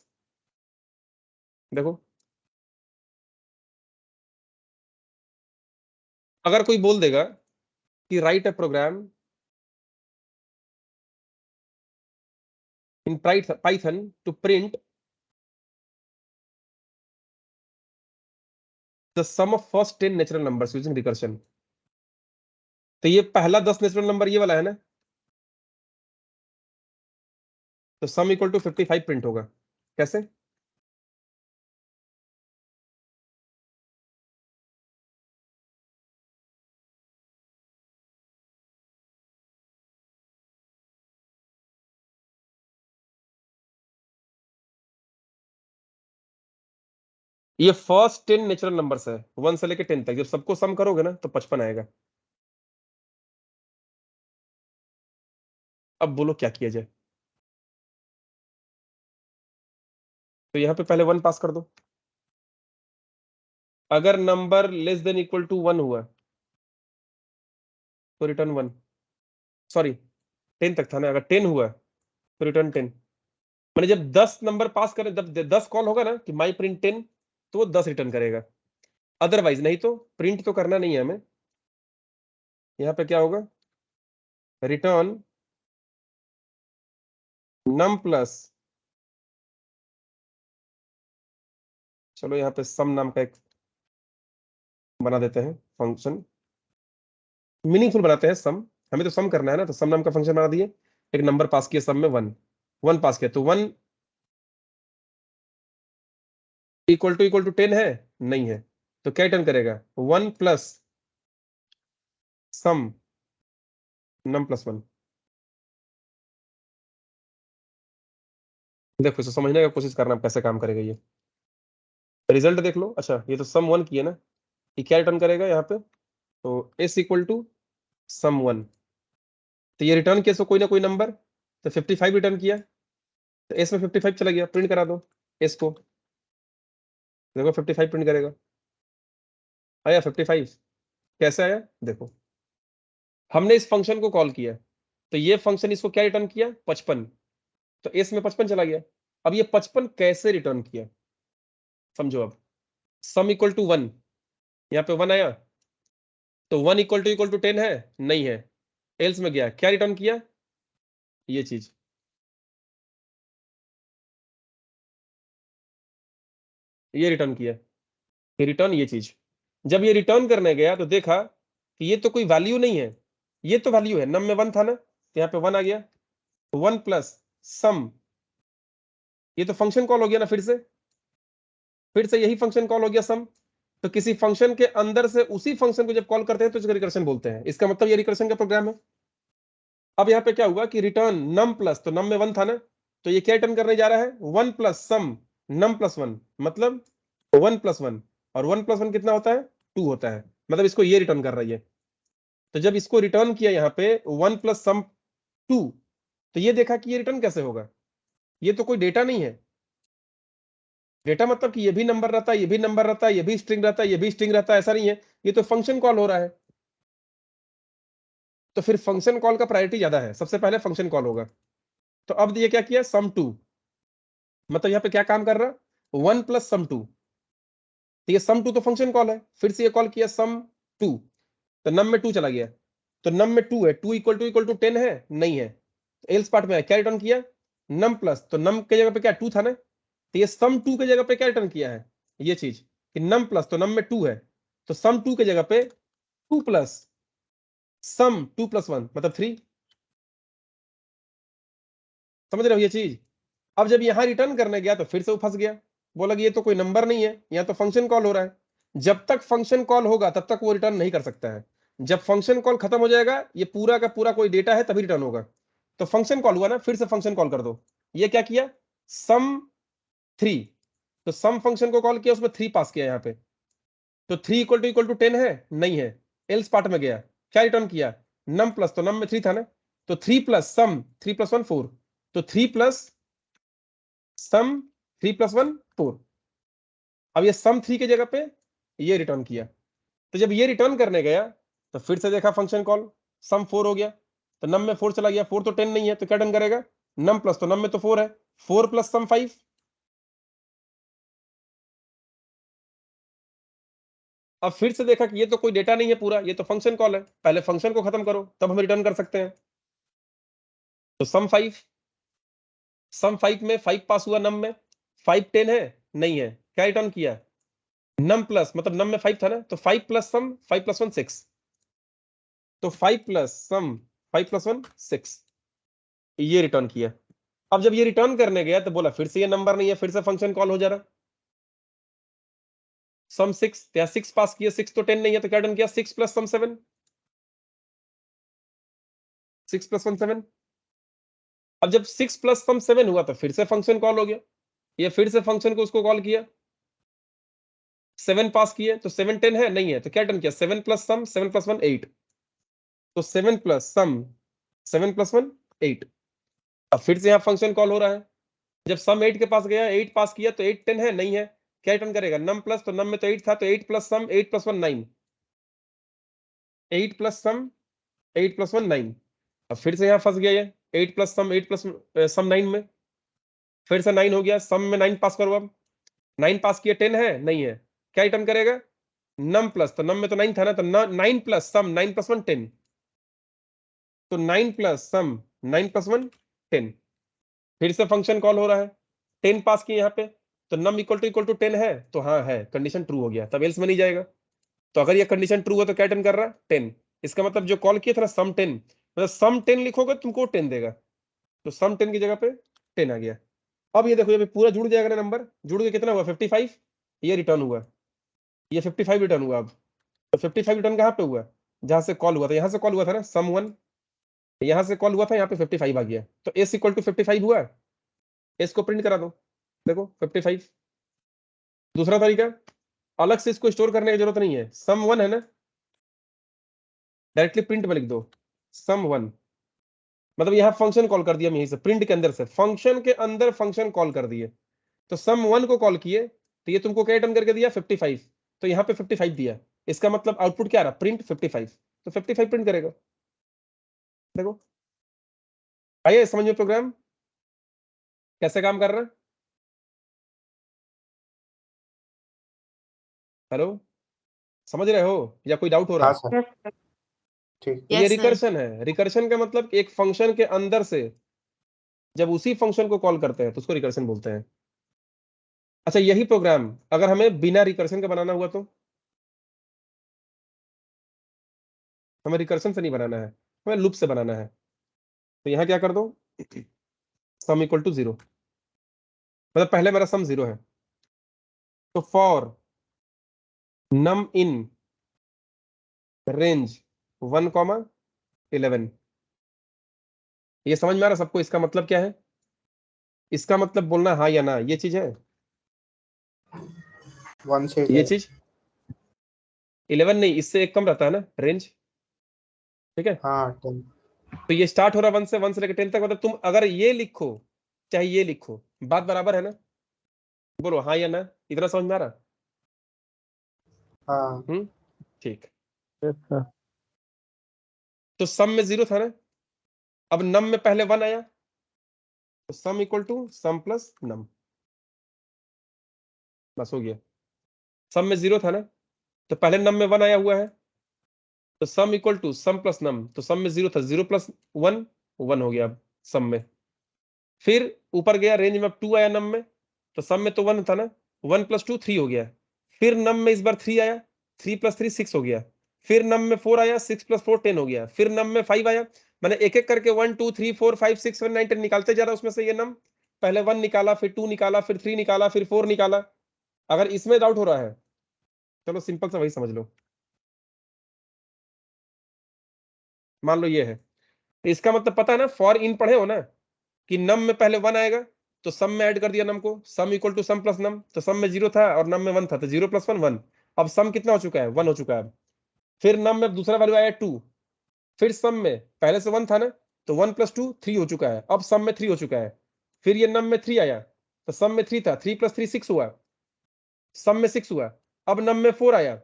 देखो अगर कोई बोल देगा कि write a program in Python to print the sum of first 10 natural numbers using recursion, तो ये पहला 10 नेचुरल नंबर ये वाला है ना, तो सम इक्वल टू 55 प्रिंट होगा। कैसे? ये फर्स्ट 10 नेचुरल नंबर्स है 1 से लेके 10 तक, जब सबको सम करोगे ना तो 55 आएगा। अब बोलो क्या किया जाए? तो यहां पे पहले 1 पास कर दो, अगर number less than equal to 1 हुआ तो रिटर्न 1, सॉरी 10 तक था ना, अगर 10 हुआ तो रिटर्न 10। मैंने जब 10 नंबर पास करें, जब 10 कॉल होगा ना कि माई प्रिंट 10, तो वो 10 रिटर्न करेगा, अदरवाइज नहीं तो प्रिंट तो करना नहीं है हमें। यहां पे क्या होगा, रिटर्न नम प्लस, चलो यहाँ पे सम नाम का एक बना देते हैं फंक्शन, मीनिंगफुल बनाते हैं सम, हमें तो सम करना है ना, तो सम नाम का फंक्शन बना दिए, एक नंबर पास किया सम में 1 पास किया, तो 1 इक्वल टू 10 है, नहीं है, तो क्या रिटर्न करेगा, 1 प्लस सम नम प्लस 1। देखो इसे समझने का कोशिश करना कैसे काम करेगा ये, रिजल्ट देख लो। अच्छा ये तो सम 1 किया ना, ये क्या रिटर्न करेगा यहाँ पे, तो s इक्वल टू सम 1, तो ये रिटर्न किया सो कोई ना कोई नंबर, तो 55 रिटर्न किया, तो s में 55 चला गया, प्रिंट करा दो s को, देखो 55 प्रिंट करेगा, आया 55, कैसे आया देखो, हमने इस फंक्शन को कॉल किया, तो ये फंक्शन इसको क्या रिटर्न किया, 55, तो s में 55 चला गया। अब ये 55 कैसे रिटर्न किया, समझो, अब सम इक्वल टू 1, यहाँ पे 1 आया, तो 1 इक्वल टू 10 है, नहीं है, एल्स में गया, क्या रिटर्न किया, ये चीज, ये रिटर्न किया, ये रिटर्न ये चीज। जब ये रिटर्न करने गया तो देखा कि ये तो कोई वैल्यू नहीं है, ये तो वैल्यू है, नम में 1 था ना, तो यहाँ पे 1 आ गया, 1 प्लस सम, ये तो फंक्शन कॉल हो गया ना, फिर से यही फंक्शन कॉल हो गया सम, तो किसी फंक्शन के अंदर से उसी फंक्शन को जब कॉल करते हैं तो इसको रिकर्शन बोलते हैं, इसका मतलब ये रिकर्शन का प्रोग्राम है। अब यहाँ पे क्या हुआ कि रिटर्न नम प्लस, तो नम में 1 था ना, तो ये क्या रिटर्न करने जा रहा है, 1 प्लस सम नम प्लस 1, मतलब 1 प्लस 1, और 1 प्लस 1 कितना होता है, 2 होता है, मतलब इसको ये रिटर्न कर रही है। तो जब इसको रिटर्न किया यहाँ पे 1 प्लस सम 2, तो ये देखा कि ये रिटर्न कैसे होगा, ये तो कोई डेटा नहीं है, डेटा मतलब कि ये भी नंबर रहता है, ये भी नंबर रहता है, ये भी स्ट्रिंग रहता है, ये भी स्ट्रिंग रहता है, ऐसा नहीं है, ये तो फंक्शन कॉल हो रहा है। तो फिर फंक्शन कॉल का प्रायोरिटी ज्यादा है, सबसे पहले फंक्शन कॉल होगा। तो अब ये क्या किया, सम 2, मतलब यहाँ पे क्या काम कर रहा है, 1 प्लस सम 2, तो ये सम 2 तो फंक्शन कॉल है, फिर से ये कॉल किया सम 2, तो नम में 2 चला गया, तो नम में 2 है, 2 इक्वल टू 10 है, नहीं है, तो एल्स पार्ट में है, क्या रिटर्न किया, नम प्लस, तो नम के जगह पे क्या 2 था ना, तो ये सम 2 के जगह पे क्या रिटर्न किया है, ये चीज कि नम प्लस, तो नम में 2 है, तो सम 2 के जगह पे 2 प्लस सम 2 प्लस 1 मतलब 3, समझ रहे हो ये चीज। अब जब यहां रिटर्न करने गया तो फिर से वो फंस गया, बोला कि ये तो कोई नंबर नहीं है, यहाँ तो फंक्शन कॉल हो रहा है, जब तक फंक्शन कॉल होगा तब तक वो रिटर्न नहीं कर सकता है, जब फंक्शन कॉल खत्म हो जाएगा, ये पूरा का पूरा कोई डेटा है तभी रिटर्न होगा। तो फंक्शन कॉल हुआ ना, फिर से फंक्शन कॉल कर दो, ये क्या किया, सम 3, तो सम फंक्शन को कॉल किया, उसमें 3 पास किया यहाँ पे, तो 3 इक्वल टू 10 है, नहीं है, एल्स पार्ट में गया, क्या रिटर्न किया, नम प्लस, तो नम में 3 था ना, तो 3 प्लस सम 3 प्लस 1 4, तो 3 प्लस सम 3 प्लस 1 4, अब ये सम 3 की जगह पे ये रिटर्न किया। तो जब ये रिटर्न करने गया तो फिर से देखा फंक्शन कॉल, सम 4 हो गया, तो नम में 4 चला गया, 4 तो 10 नहीं है, तो क्या डन करेगा, नम प्लस, तो नम में तो 4 है, 4 प्लस सम 5। अब फिर से देखा कि ये तो कोई डेटा नहीं है पूरा, ये तो फंक्शन कॉल है, पहले फंक्शन को खत्म करो तब हम रिटर्न कर सकते हैं। तो सम 5 में 5 पास हुआ, नम में 5 10 है नहीं है, क्या रिटर्न किया, नम प्लस, मतलब नम में 5 था ना, तो 5 प्लस सम 5 प्लस 1 6, तो 5 प्लस सम 5 प्लस 1 6, ये रिटर्न किया। अब जब ये रिटर्न करने गया तो बोला फिर से ये नंबर नहीं है, फिर से फंक्शन कॉल हो जा रहा, सम 6, या 6 पास किया, 6 तो 10 नहीं है, तो क्या डन किया, 6 प्लस सम 7, 6 प्लस 1 7। अब जब 6 प्लस सम 7 हुआ तो फिर से फंक्शन कॉल हो गया, ये फिर से फंक्शन को उसको कॉल किया, 7 पास किए, तो 7 10 है नहीं है, तो क्या डन किया, 7 प्लस सम 7 प्लस 1 8, तो 7 प्लस सम 7 प्लस 1 8। अब फिर से यहाँ फंक्शन कॉल हो रहा है, जब सम 8 के पास गया, 8 पास किया, तो 8 10 है नहीं है, क्या रिटर्न करेगा, नम प्लस, तो नम में तो 8 था, तो 8 प्लस सम 8 प्लस 1 9, 8 प्लस सम 8 प्लस 1 9। अब फिर से यहाँ फंस गया ये, 8 प्लस सम 8 प्लस सम 9 में, फिर से 9 हो गया, सम में 9 पास करो, अब 9 पास किया, 10 है नहीं है, क्या रिटर्न करेगा, नम प्लस, तो नम में तो 9 था ना, तो 9 प्लस सम 9 प्लस 1 10, तो 9 प्लस सम 9 प्लस 1 10। फिर से फंक्शन कॉल हो रहा है, 10 पास किए यहाँ पे, तो नम इक्वल टू 10 है, तो हाँ है, कंडीशन ट्रू हो गया, तब एल्स में नहीं जाएगा। तो अगर ये कंडीशन ट्रू है तो क्या 10 कर रहा है, 10। इसका मतलब जो कॉल किया था ना सम 10, मतलब सम 10 लिखोगे तुमको 10 देगा, तो सम 10 की जगह पे 10 आ गया। अब ये देखो, ये पूरा जुड़ जाएगा ना, नंबर जुड़ के कितना हुआ 55, ये रिटर्न हुआ, ये 55 रिटर्न हुआ। अब तो 55 रिटर्न कहाँ पे हुआ, जहां से कॉल हुआ था, यहां से कॉल हुआ था ना सम 1, यहां से कॉल हुआ था, यहाँ पे 55 आ गया, तो एस इक्वल टू 55 हुआ, एस को प्रिंट करा दो, देखो 55। दूसरा तरीका, अलग से इसको स्टोर करने की जरूरत नहीं है, सम 1 है ना, डायरेक्टली प्रिंट में लिख दो सम 1, मतलब यहाँ फंक्शन कॉल कर दिया हम, यहीं से प्रिंट के अंदर से फंक्शन के अंदर फंक्शन कॉल कर दिए, तो सम 1 को कॉल किए, तो ये तुमको क्या रिटर्न करके दिया 55, तो यहाँ पे 55 दिया, इसका मतलब आउटपुट क्या आ रहा, प्रिंट 55, तो 55 प्रिंट करेगा। देखो आइए समझ में प्रोग्राम कैसे काम कर रहा है। हेलो, समझ रहे हो या कोई डाउट हो रहा हाँ है। सर, ठीक। ये रिकर्शन है, रिकर्शन का मतलब एक फंक्शन के अंदर से जब उसी फंक्शन को कॉल करते हैं तो उसको रिकर्शन बोलते हैं। अच्छा, यही प्रोग्राम अगर हमें बिना रिकर्शन का बनाना हुआ तो हमें रिकर्शन से नहीं बनाना है, हमें लूप से बनाना है, तो यहाँ क्या कर दो, सम इक्वल टू 0, मतलब पहले मेरा सम 0 है, तो फॉर नम इन रेंज 1, 11। ये समझ में आ रहा सबको, इसका मतलब क्या है, इसका मतलब बोलना हाँ या ना, ये चीज है, 1 से ये 11। चीज 11 नहीं, इससे एक कम रहता है ना रेंज, ठीक है। हाँ 10। तो ये स्टार्ट हो रहा है 1 से लेकर 10 तक, मतलब तुम अगर ये लिखो चाहे ये लिखो, बात बराबर है ना, बोलो हाँ या ना, इतना समझ में आ रहा। हाँ ठीक। Yes sir. तो सम में 0 था ना, अब नम में पहले 1 आया, तो sum equal to sum plus num, बस हो गया। सम में 0 था ना, तो पहले नम में 1 आया हुआ है, तो sum equal to sum plus num, तो सम में 0 था, 0 प्लस 1 1 हो गया अब सम में। फिर ऊपर गया रेंज में, अब 2 आया नम में, तो सम में तो 1 था ना, 1 प्लस 2 3 हो गया। फिर नम में इस बार 3 आया, 3 प्लस 3 6 हो गया। फिर नम में 4 आया, 6 प्लस 4 10 हो गया। फिर नम में 5 आया, मैंने एक एक करके 1 2 3 4 5 6 7 9 10 निकालते जा रहा, उसमें से ये नम पहले 1 निकाला, फिर 2 निकाला, फिर 3 निकाला, फिर 4 निकाला। अगर इसमें डाउट हो रहा है, चलो सिंपल सा वही समझ लो, मान लो ये है, इसका मतलब पता है ना, फॉर इन पढ़े हो ना, कि नम में पहले 1 आएगा, तो सम में ऐड कर दिया नम को, sum equal to sum plus num, तो सम में 0 था और नम में 1 था, तो 0 प्लस 1 1। अब सम कितना हो चुका है, 1 हो चुका है। फिर नम में दूसरा वैल्यू आया 2, फिर सम में पहले से 1 था ना, तो 1 प्लस 2 3 हो चुका है, अब सम में 3 हो चुका है। फिर ये नम में 3 आया, तो सम में 3 था, 3 प्लस 3 6 हुआ, सम में 6 हुआ। अब नम में 4 आया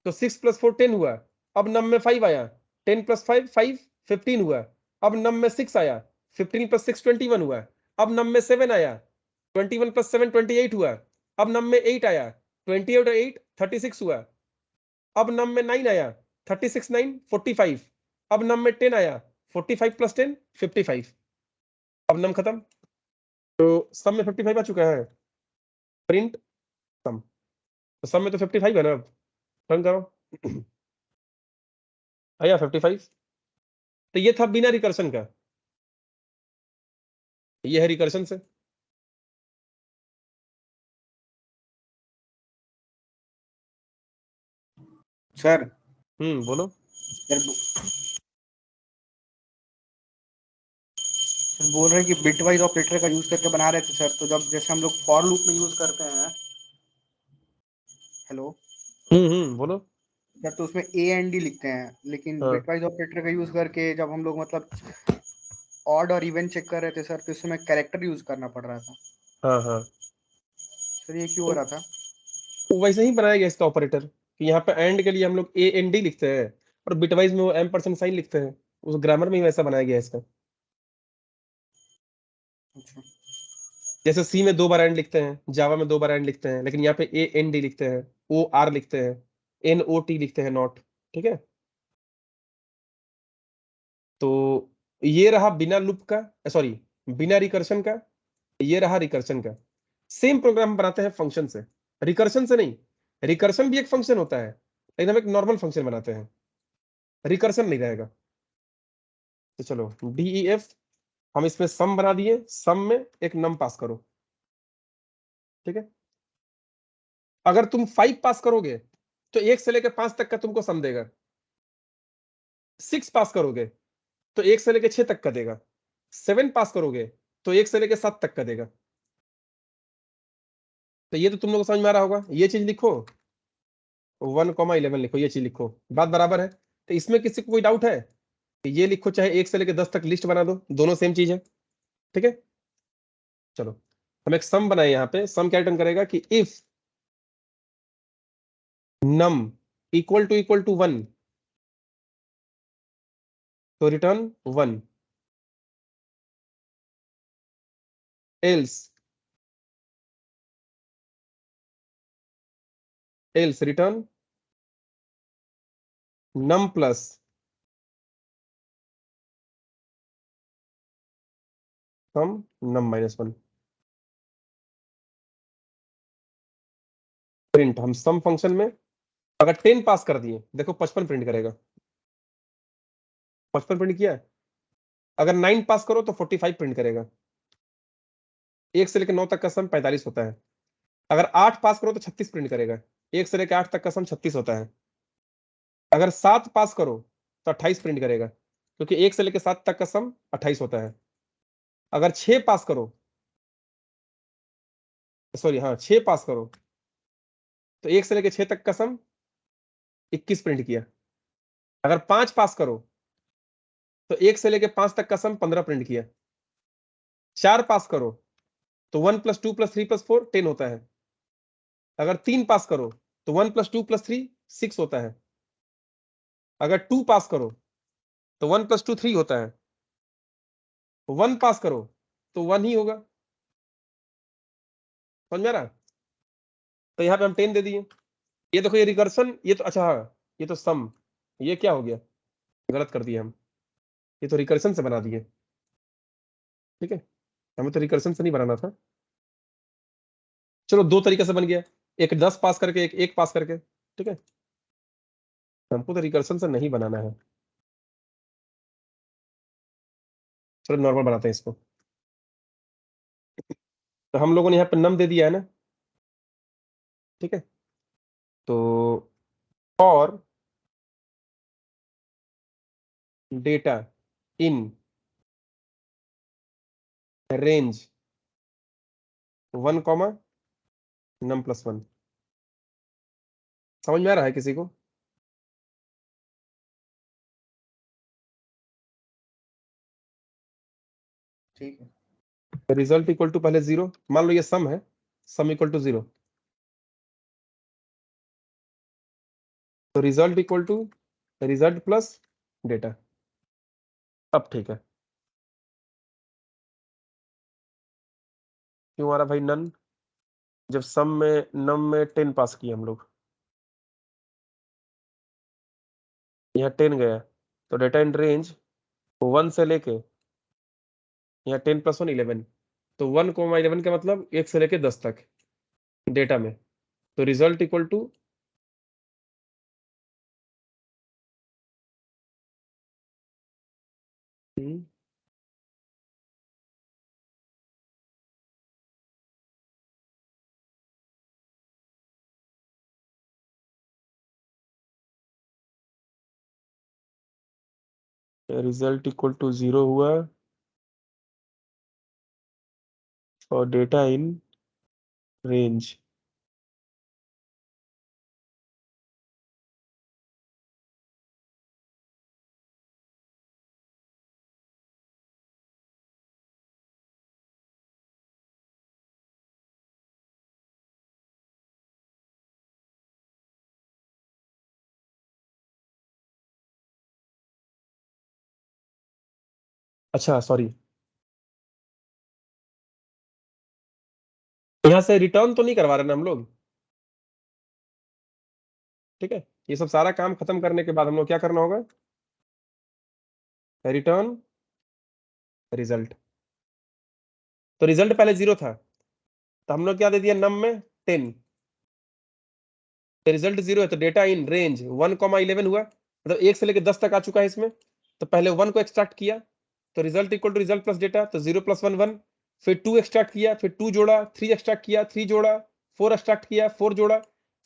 तो 6 + 4 10 हुआ। अब नम में 5 आया, 10 + 5 5 15 हुआ। अब नम में 6 आया, 15 + 6 21 हुआ। अब नम में 7 आया, 21 + 7 28 हुआ। अब नम में 8 आया, 28 और 8 36 हुआ। अब नम में 9 आया, 36 9 45। अब नम में 10 आया, 45 + 10 55। अब नम खत्म। तो सम में 55 आ चुका है। प्रिंट सम, तो सम में तो 55 है ना। अब रन करो। आया 55। तो ये था बिना रिकर्शन का, ये है रिकर्शन से। सर बोलो। सर बोल रहे हैं कि बिटवाइज ऑपरेटर का यूज करके बना रहे थे सर, तो जब जैसे हम लोग फॉर लूप में यूज करते हैं, हेलो बोलो। सर, तो उसमें ए एंड डी लिखते हैं, लेकिन हाँ बिटवाइज ऑपरेटर का यूज करके जब हम लोग मतलब ऑड और इवन चेक कर रहे थे सर, तो इसमें कैरेक्टर यूज करना पड़ रहा था हाँ सर। ये क्यों हो तो रहा था? वैसे ही बनाया गया इसका ऑपरेटर कि यहाँ पे एंड के लिए हम लोग ए एन डी लिखते हैं और बिटवाइज में वो %साइन लिखते हैं। उस ग्रामर में ही वैसा बनाया गया है इसका। अच्छा जैसे सी में 2 बार एंड लिखते हैं, जावा में 2 बार एंड लिखते हैं, लेकिन यहाँ पे ए एन डी लिखते हैं, ओ आर लिखते हैं, एन ओ टी लिखते हैं, नॉट। ठीक है। तो ये रहा बिना लूप का, सॉरी बिना रिकर्शन का। ये रहा रिकर्शन का। सेम प्रोग्राम बनाते हैं फंक्शन से, रिकर्शन से नहीं। रिकर्शन भी एक फंक्शन होता है, लेकिन हम एक नॉर्मल फंक्शन बनाते हैं, रिकर्शन नहीं रहेगा। तो चलो डीईएफ हम इसमें सम बना दिए, सम में एक नम पास करो। ठीक है। अगर तुम 5 पास करोगे तो 1 से लेकर 5 तक का तुमको सम देगा। 6 पास करोगे तो 1 से लेकर 6 तक का देगा। 7 पास करोगे तो 1 से लेकर 7 तक का देगा। तो ये तो तुम लोग को समझ में आ रहा होगा। ये चीज लिखो, 1,11 लिखो, ये चीज लिखो, बात बराबर है। तो इसमें किसी को कोई डाउट है कि ये लिखो चाहे 1 से लेकर 10 तक लिस्ट बना दो, दोनों सेम चीज है। ठीक है। चलो हम एक सम बनाए। यहाँ पे सम क्या रिटर्न करेगा कि इफ num इक्वल टू 1 तो return 1, else return num plus sum num -1। Print हम सम फंक्शन में अगर 10 पास कर दिए, देखो 55 प्रिंट करेगा। 55 प्रिंट किया। अगर 9 पास करो तो 45 प्रिंट करेगा। 1 से लेकर 9 तक का सम 45 होता है। अगर 8 पास करो तो 36 प्रिंट करेगा। 1 से लेकर 8 तक का सम 36 होता है। अगर 7 पास करो तो 28 प्रिंट करेगा, क्योंकि 1 से लेकर 7 तक का सम 28 होता है। अगर 6 पास करो, सॉरी हाँ 6 पास करो तो 1 से लेकर 6 तक का सम 21 प्रिंट किया। अगर 5 पास करो तो 1 से लेकर 5 तक का सम 15 प्रिंट किया। 4 पास करो तो 1 + 2 + 3 + 4 10 होता है। अगर 3 पास करो तो 1 + 2 + 3 6 होता है। अगर 2 पास करो तो 1 + 2 3 होता है। 1 पास करो तो 1 ही होगा। समझ में आ रहा? तो यहाँ पे हम 10 दे दिए। ये देखो ये रिकर्सन, ये तो अच्छा हाँ, ये तो सम, ये क्या हो गया, गलत कर दिया हम। ये तो रिकर्सन से बना दिए। ठीक है, हमें तो रिकर्सन से नहीं बनाना था। चलो 2 तरीके से बन गया, एक 10 पास करके, एक 1 पास करके। ठीक है, हमको तो रिकर्सन से नहीं बनाना है। चलो नॉर्मल बनाते हैं इसको। तो हम लोगों ने यहाँ पे नम दे दिया है ना। ठीक है, तो और डेटा इन रेंज 1, num +1। समझ में आ रहा है किसी को? ठीक है रिजल्ट इक्वल टू पहले 0, मान लो ये सम है, सम इक्वल टू 0। तो result equal to result plus data. अब ठीक है, क्यों आ रहा भाई नन? जब सम में नम में 10 पास किए हम लोग, यहाँ 10 गया, तो डेटा इन रेंज 1 से लेके यहाँ 10 प्लस 1 11, तो 1,11 का मतलब 1 से लेके 10 तक डेटा में। तो result equal to result equal to 0 हुआ और डेटा इन रेंज। अच्छा सॉरी, यहाँ से रिटर्न तो नहीं करवा रहे ना हम लोग, ठीक है। ये सब सारा काम खत्म करने के बाद हम लोग क्या करना होगा, रिटर्न रिजल्ट। तो रिजल्ट पहले 0 था, तो हम लोग क्या दे दिया नम में 10, तो रिजल्ट 0 है, तो डेटा इन रेंज 1,11 हुआ, मतलब 1 से लेकर 10 तक आ चुका है इसमें। तो पहले 1 को एक्सट्रैक्ट किया, तो result equal to result plus data, तो 0 प्लस 1 1, फिर 2 एक्सट्रैक्ट किया, फिर 2 जोड़ा, 3 एक्सट्रैक्ट किया, 3 जोड़ा, 4 एक्सट्रैक्ट किया, 4 जोड़ा,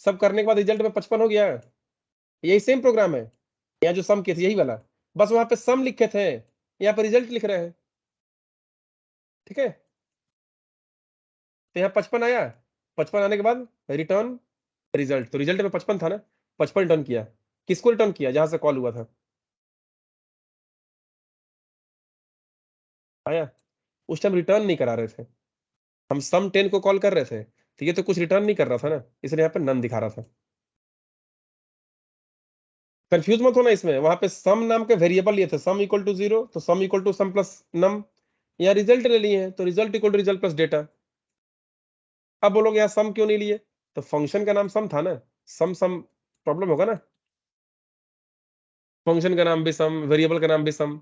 सब करने के बाद रिजल्ट में 55 हो गया। यही सेम प्रोग्राम है, यहाँ जो सम किए थे यही वाला, बस वहां पे सम लिखे थे, यहाँ पे रिजल्ट लिख रहे हैं, ठीक है। तो यहाँ 55 आया, 55 आने के बाद रिटर्न रिजल्ट, तो रिजल्ट में 55 था ना, 55 रिटर्न किया। किसको रिटर्न किया? जहां से कॉल हुआ था, आया। उस टाइम रिटर्न नहीं करा रहे थे, हम सम 10 को कॉल कर रहे थे, तो ये तो कुछ रिटर्न नहीं कर रहा था ना, इसलिए यहाँ पे नन दिखा रहा था। कंफ्यूज मत होना इसमें, वहां पे सम नाम के वेरिएबल लिए थे, सम इक्वल टू 0, तो sum equal to sum plus num, यहाँ रिजल्ट ले लिए हैं, तो result equal to result plus data. अब बोलोगे यहाँ सम क्यों नहीं लिए, तो फंक्शन का नाम सम था ना, सम सम प्रॉब्लम होगा ना, फंक्शन का नाम भी सम, वेरिएबल का नाम भी सम,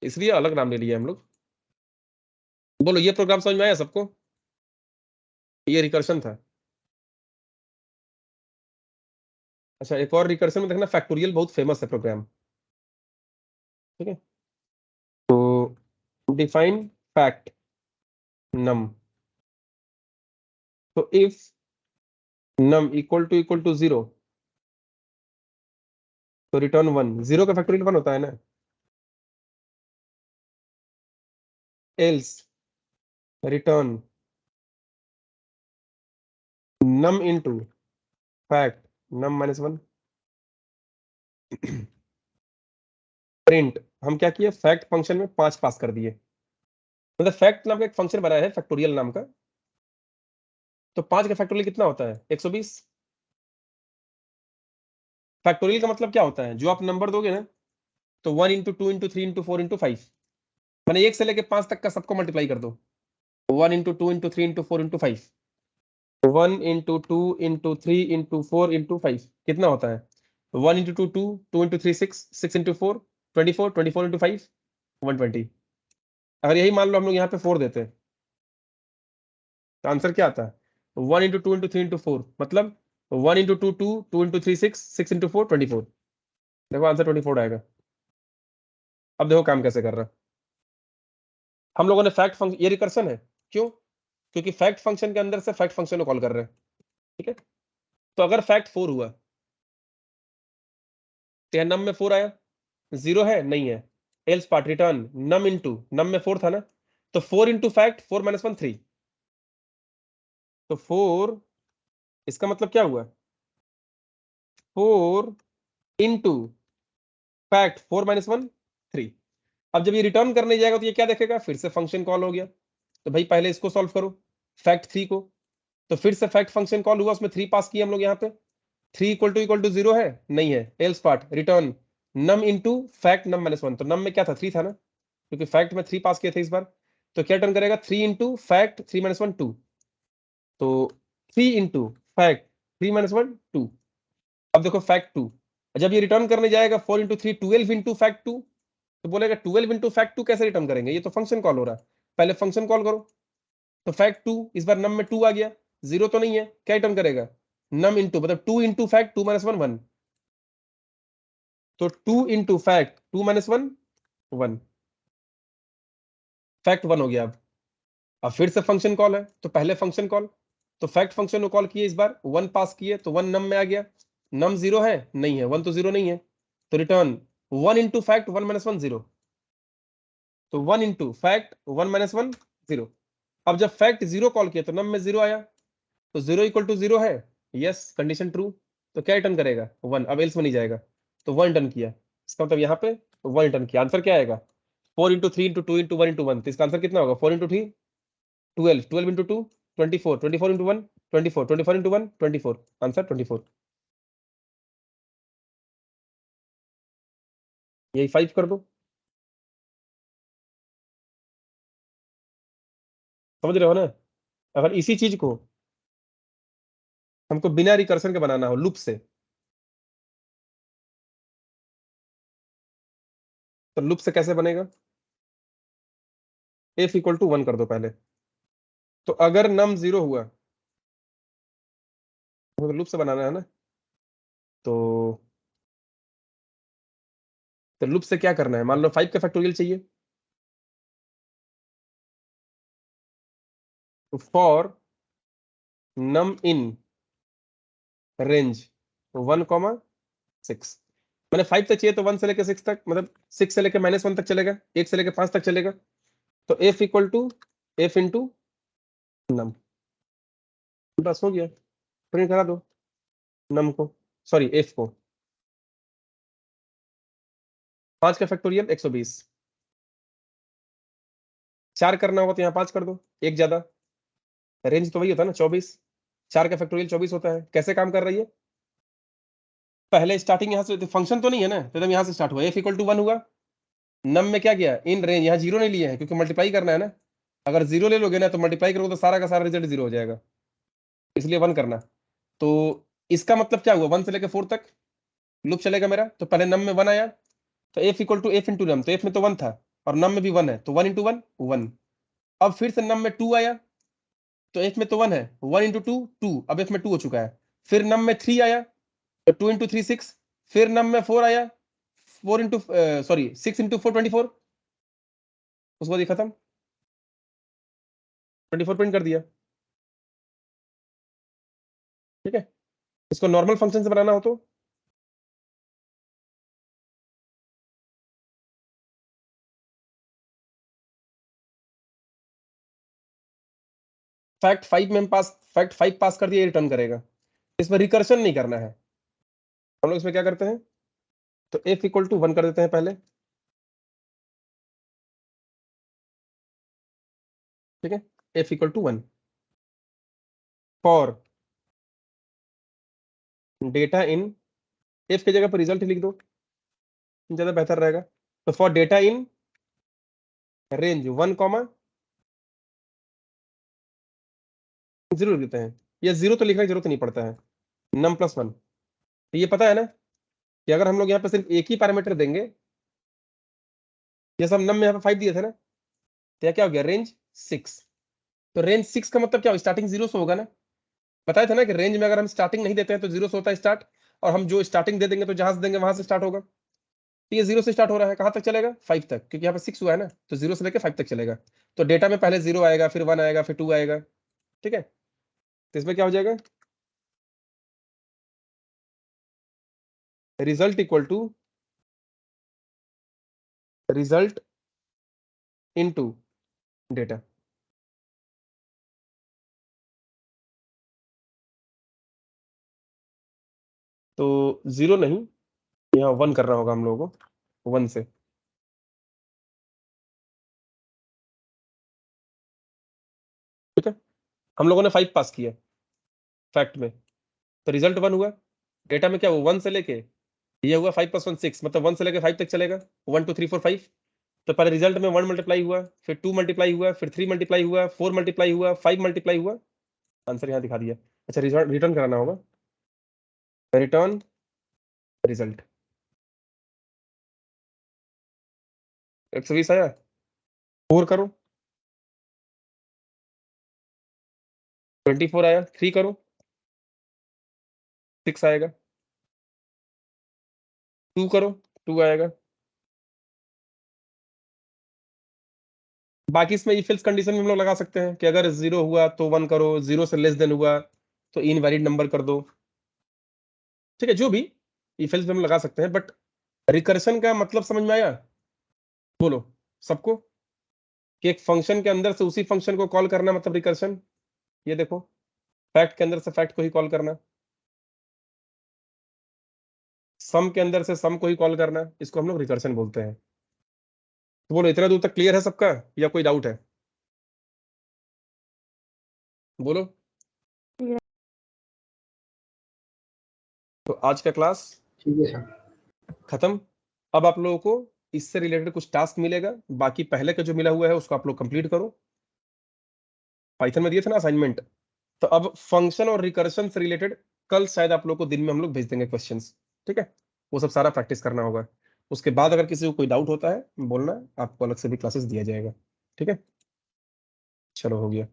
इसलिए अलग नाम ले लिया हम लोग। बोलो ये प्रोग्राम समझ में आया सबको? ये रिकर्शन था। अच्छा, एक और रिकर्शन में देखना, फैक्टोरियल बहुत फेमस है प्रोग्राम, ठीक है। तो डिफाइन फैक्ट नम, तो इफ नम इक्वल टू 0, तो रिटर्न 1, 0 का फैक्टोरियल 1 होता है ना, एल्स रिटर्न नम इनटू फैक्ट नम माइनस 1। प्रिंट, हम क्या किए, फैक्ट फंक्शन में 5 पास कर दिए, मतलब फैक्ट नाम का एक फंक्शन बनाया है फैक्टोरियल नाम का, तो 5 का फैक्टोरियल कितना होता है, 120। फैक्टोरियल का मतलब क्या होता है, जो आप नंबर दोगे ना, तो 1 इंटू 2 इंटू 3 इंटू 4 इंटू 5, मैंने 1 से लेके 5 तक का सबको मल्टीप्लाई कर दो, 1 into 2 into 3 into 4 into 5, 1 into 2 into 3 into 4 into 5 कितना होता है, 1 इंटू 2 2, 2 इंटू 3 6, 6 इंटू 4 24, 24 इंटू 5 120। अगर यही मान लो हम लोग यहाँ पे 4 देते हैं, तो आंसर क्या आता है, 1 इंटू 2 इंटू 3 इंटू 4, मतलब 1 इंटू 2 2, 2 इंटू 3 6, 6 इंटू 4 24। देखो आंसर 24 आएगा। अब देखो काम कैसे कर रहा है, हम लोगों ने फैक्ट फंक्शन, ये रिकर्सन है, क्यों? क्योंकि फैक्ट फंक्शन के अंदर से फैक्ट फंक्शन को कॉल कर रहे हैं, ठीक है। तो अगर फैक्ट 4 हुआ, तो नम में 4 आया, 0 है नहीं है, एल्स पार्ट रिटर्न नम इनटू, नम में 4 था ना, तो 4 इंटू फैक्ट 4 माइनस 1 3, तो 4, इसका मतलब क्या हुआ, 4 इंटू फैक्ट 4 माइनस 1 3। अब जब ये रिटर्न करने जाएगा तो ये क्या देखेगा, फिर से फंक्शन कॉल हो गया, तो भाई पहले इसको सॉल्व करो, फैक्ट 3 को, तो फिर से फैक्ट फंक्शन कॉल हुआ, उसमें 3 पास किए हम लोग यहाँ पे, 3 इक्वल टू 0 है, नहीं है, एल्स पार्ट रिटर्न नम इनटू फैक्ट नम माइनस 1। तो नम में क्या था, 3 था ना, क्योंकि फैक्ट में 3 पास किए थे इस बार। तो क्या रिटर्न करेगा, 3 इंटू फैक्ट 3 माइनस 1 2। तो 3 इंटू फैक्ट 3 माइनस 1 2। अब देखो फैक्ट 2, जब ये रिटर्न करने जाएगा 4 इंटू 3 12 इंटू फैक्ट 2, तो बोलेगा 12 इंटू फैक्ट 2 कैसे रिटर्न करेंगे, ये तो फंक्शन कॉल हो रहा है, पहले फंक्शन कॉल करो। तो फैक्ट 2 इस बार नम में 2 आ गया, 0 तो नहीं है, क्या रिटर्न करेगा, नम इंटू मतलब 2 इंटू फैक्ट 2 माइनस 1 1। तो 2 इंटू फैक्ट 2 माइनस 1 1, फैक्ट 1 हो गया। अब फिर से फंक्शन कॉल है, तो पहले फंक्शन कॉल, तो फैक्ट फंक्शन को कॉल किए, इस बार 1 पास किए, तो 1 नम में आ गया। नम 0 है, नहीं है, 1 तो 0 नहीं है, तो रिटर्न 1 इंटू फैक्ट 1 माइनस 1 0। तो 1 इंटू फैक्ट 1 माइनस 1 0। अब जब फैक्ट 0 कॉल किया तो नम में 0 आया, तो 0 इक्वल टू 0 है, यस कंडीशन ट्रू। तो क्या रिटर्न करेगा, 1। अब एल्स में नहीं जाएगा, तो 1 रिटर्न किया, इसका मतलब यहाँ पे 1 रिटर्न किया। आंसर क्या आएगा, 4 इंटू 3 इंटू 2 इंटू 1 इंटू 1। तो इसका आंसर कितना होगा, 4 into 3 12, 12 into 2 24, 24 into 1 24, 24 into 1 24, answer 24। यही 5 कर दो, समझ रहे हो ना। अगर इसी चीज को हमको बिना रिकर्सन के बनाना हो, लूप से, तो लूप से कैसे बनेगा, f इक्वल टू 1 कर दो पहले। तो अगर नम 0 हुआ, तो लूप से बनाना है ना, तो लूप से क्या करना है, मान लो 5 का फैक्टोरियल चाहिए, तो फॉर नम इन रेंज 1,6। मैंने 5 तक चाहिए, तो 1 से लेकर 6 तक, मतलब 6 से लेकर -1 तक चलेगा, 1 से लेकर 5 तक चलेगा। तो f equal to f into num, बस हो गया, प्रिंट करा दो नम को, सॉरी f को। 5 का फैक्टोरियल 120, 4 करना होगा तो यहाँ 5 कर दो, एक ज्यादा, रेंज तो वही होता है ना 24, 4 का फैक्टोरियल 24 होता है। कैसे काम कर रही है, पहले स्टार्टिंग यहाँ से, फंक्शन तो नहीं है ना, तो एकदम यहाँ से स्टार्ट हुआ, f इक्वल टू 1 हुआ, नम में क्या किया, इन रेंज, यहाँ 0 नहीं लिया है क्योंकि मल्टीप्लाई करना है ना, अगर 0 ले लोगे ना तो मल्टीप्लाई करोगे तो सारा का सारा रिजल्ट 0 हो जाएगा, इसलिए 1 करना। तो इसका मतलब क्या हुआ, 1 से लेकर 4 तक लूप चलेगा मेरा। तो पहले नम में 1 आया, तो f equal to f into num, तो f में तो 1 था और नम में भी 1 है, तो 1 इंटू 1 1। अब फिर से नम में 2 आया, तो f में तो 1 है, 1 इंटू 2 2, अब f में 2 हो चुका है। फिर नम में 3 आया, तो 2 इंटू 3 6। फिर नम में 4 आया, 4 इंटू सॉरी 6 इंटू 4 24, उसके बाद ये खत्म, 24 प्रिंट कर दिया। ठीक है, इसको नॉर्मल फंक्शन से बनाना हो तो फैक्ट 5 पास कर दिया, ये रिटर्न करेगा, इसमें रिकर्शन नहीं करना है। हम लोग इसमें क्या करते हैं, तो f इक्वल टू 1 कर देते हैं पहले, ठीक है, f equal to 1 for data in, f की जगह पर रिजल्ट लिख दो, ज्यादा बेहतर रहेगा। तो for data in range 1 comma 0 लिख देते हैं, या 0 तो लिखने की जरूरत नहीं पड़ता है, नम प्लस 1। तो ये पता है ना कि अगर हम लोग यहाँ पे सिर्फ एक ही पैरामीटर देंगे, जैसे हम नम में यहाँ पे 5 दिए थे ना, तो क्या हो गया, रेंज 6। तो रेंज 6 का मतलब क्या हो, स्टार्टिंग 0 से होगा ना, बताया था ना कि रेंज में अगर हम स्टार्टिंग नहीं देते हैं तो 0 से होता है स्टार्ट, और हम जो स्टार्टिंग दे देंगे तो जहां से देंगे वहां से स्टार्ट होगा। तो ये 0 से स्टार्ट हो रहा है, कहां तक चलेगा, 5 तक, क्योंकि यहाँ पे 6 हुआ है ना, तो 0 से लेकर 5 तक चलेगा। तो डेटा में पहले 0 आएगा, फिर 1 आएगा, फिर 2 आएगा, ठीक है। तो इसमें क्या हो जाएगा, result equal to result into data. तो 0 नहीं, यहाँ 1 करना होगा हम लोगों को, 1 से, ठीक है। हम लोगों ने 5 पास किया फैक्ट में, तो रिजल्ट 1 हुआ, डेटा में क्या हुआ 1 से लेके ये हुआ 5 + 1 6, मतलब 1 से लेके 5 तक चलेगा, 1 2 3 4 5। तो पहले रिजल्ट में 1 मल्टीप्लाई हुआ, फिर 2 मल्टीप्लाई हुआ, फिर 3 मल्टीप्लाई हुआ, 4 मल्टीप्लाई हुआ, 5 मल्टीप्लाई हुआ। आंसर यहाँ दिखा दिया। अच्छा रिटर्न कराना होगा, रिटर्न रिजल्ट 120 आया। 4 करो 24 आया। 3 करो 6 आएगा। 2 करो 2 आएगा। बाकी इसमें इफ एल्स कंडीशन में हम लोग लगा सकते हैं कि अगर 0 हुआ तो 1 करो, 0 से लेस देन हुआ तो इनवैलिड नंबर कर दो। ठीक है, जो भी इफ एल्स में हम लगा सकते हैं, बट रिकर्शन का मतलब समझ में आया बोलो सबको, कि एक फंक्शन के अंदर से उसी फंक्शन को कॉल करना मतलब रिकर्शन। ये देखो फैक्ट के अंदर से फैक्ट को ही कॉल करना, सम के अंदर से सम को ही कॉल करना, इसको हम लोग रिकर्शन बोलते हैं। तो बोलो इतना दूर तक क्लियर है सबका या कोई डाउट है? बोलो। Clear. तो आज का क्लास ठीक है सर। खत्म। अब आप लोगों को इससे रिलेटेड कुछ टास्क मिलेगा, बाकी पहले का जो मिला हुआ है उसको आप लोग कंप्लीट करो। पाइथन में दिए थे ना असाइनमेंट, तो अब फंक्शन और रिकर्शन से रिलेटेड कल शायद आप लोग को दिन में हम लोग भेज देंगे क्वेश्चंस। ठीक है, वो सब सारा प्रैक्टिस करना होगा। उसके बाद अगर किसी को कोई डाउट होता है बोलना, आपको अलग से भी क्लासेस दिया जाएगा। ठीक है, चलो हो गया।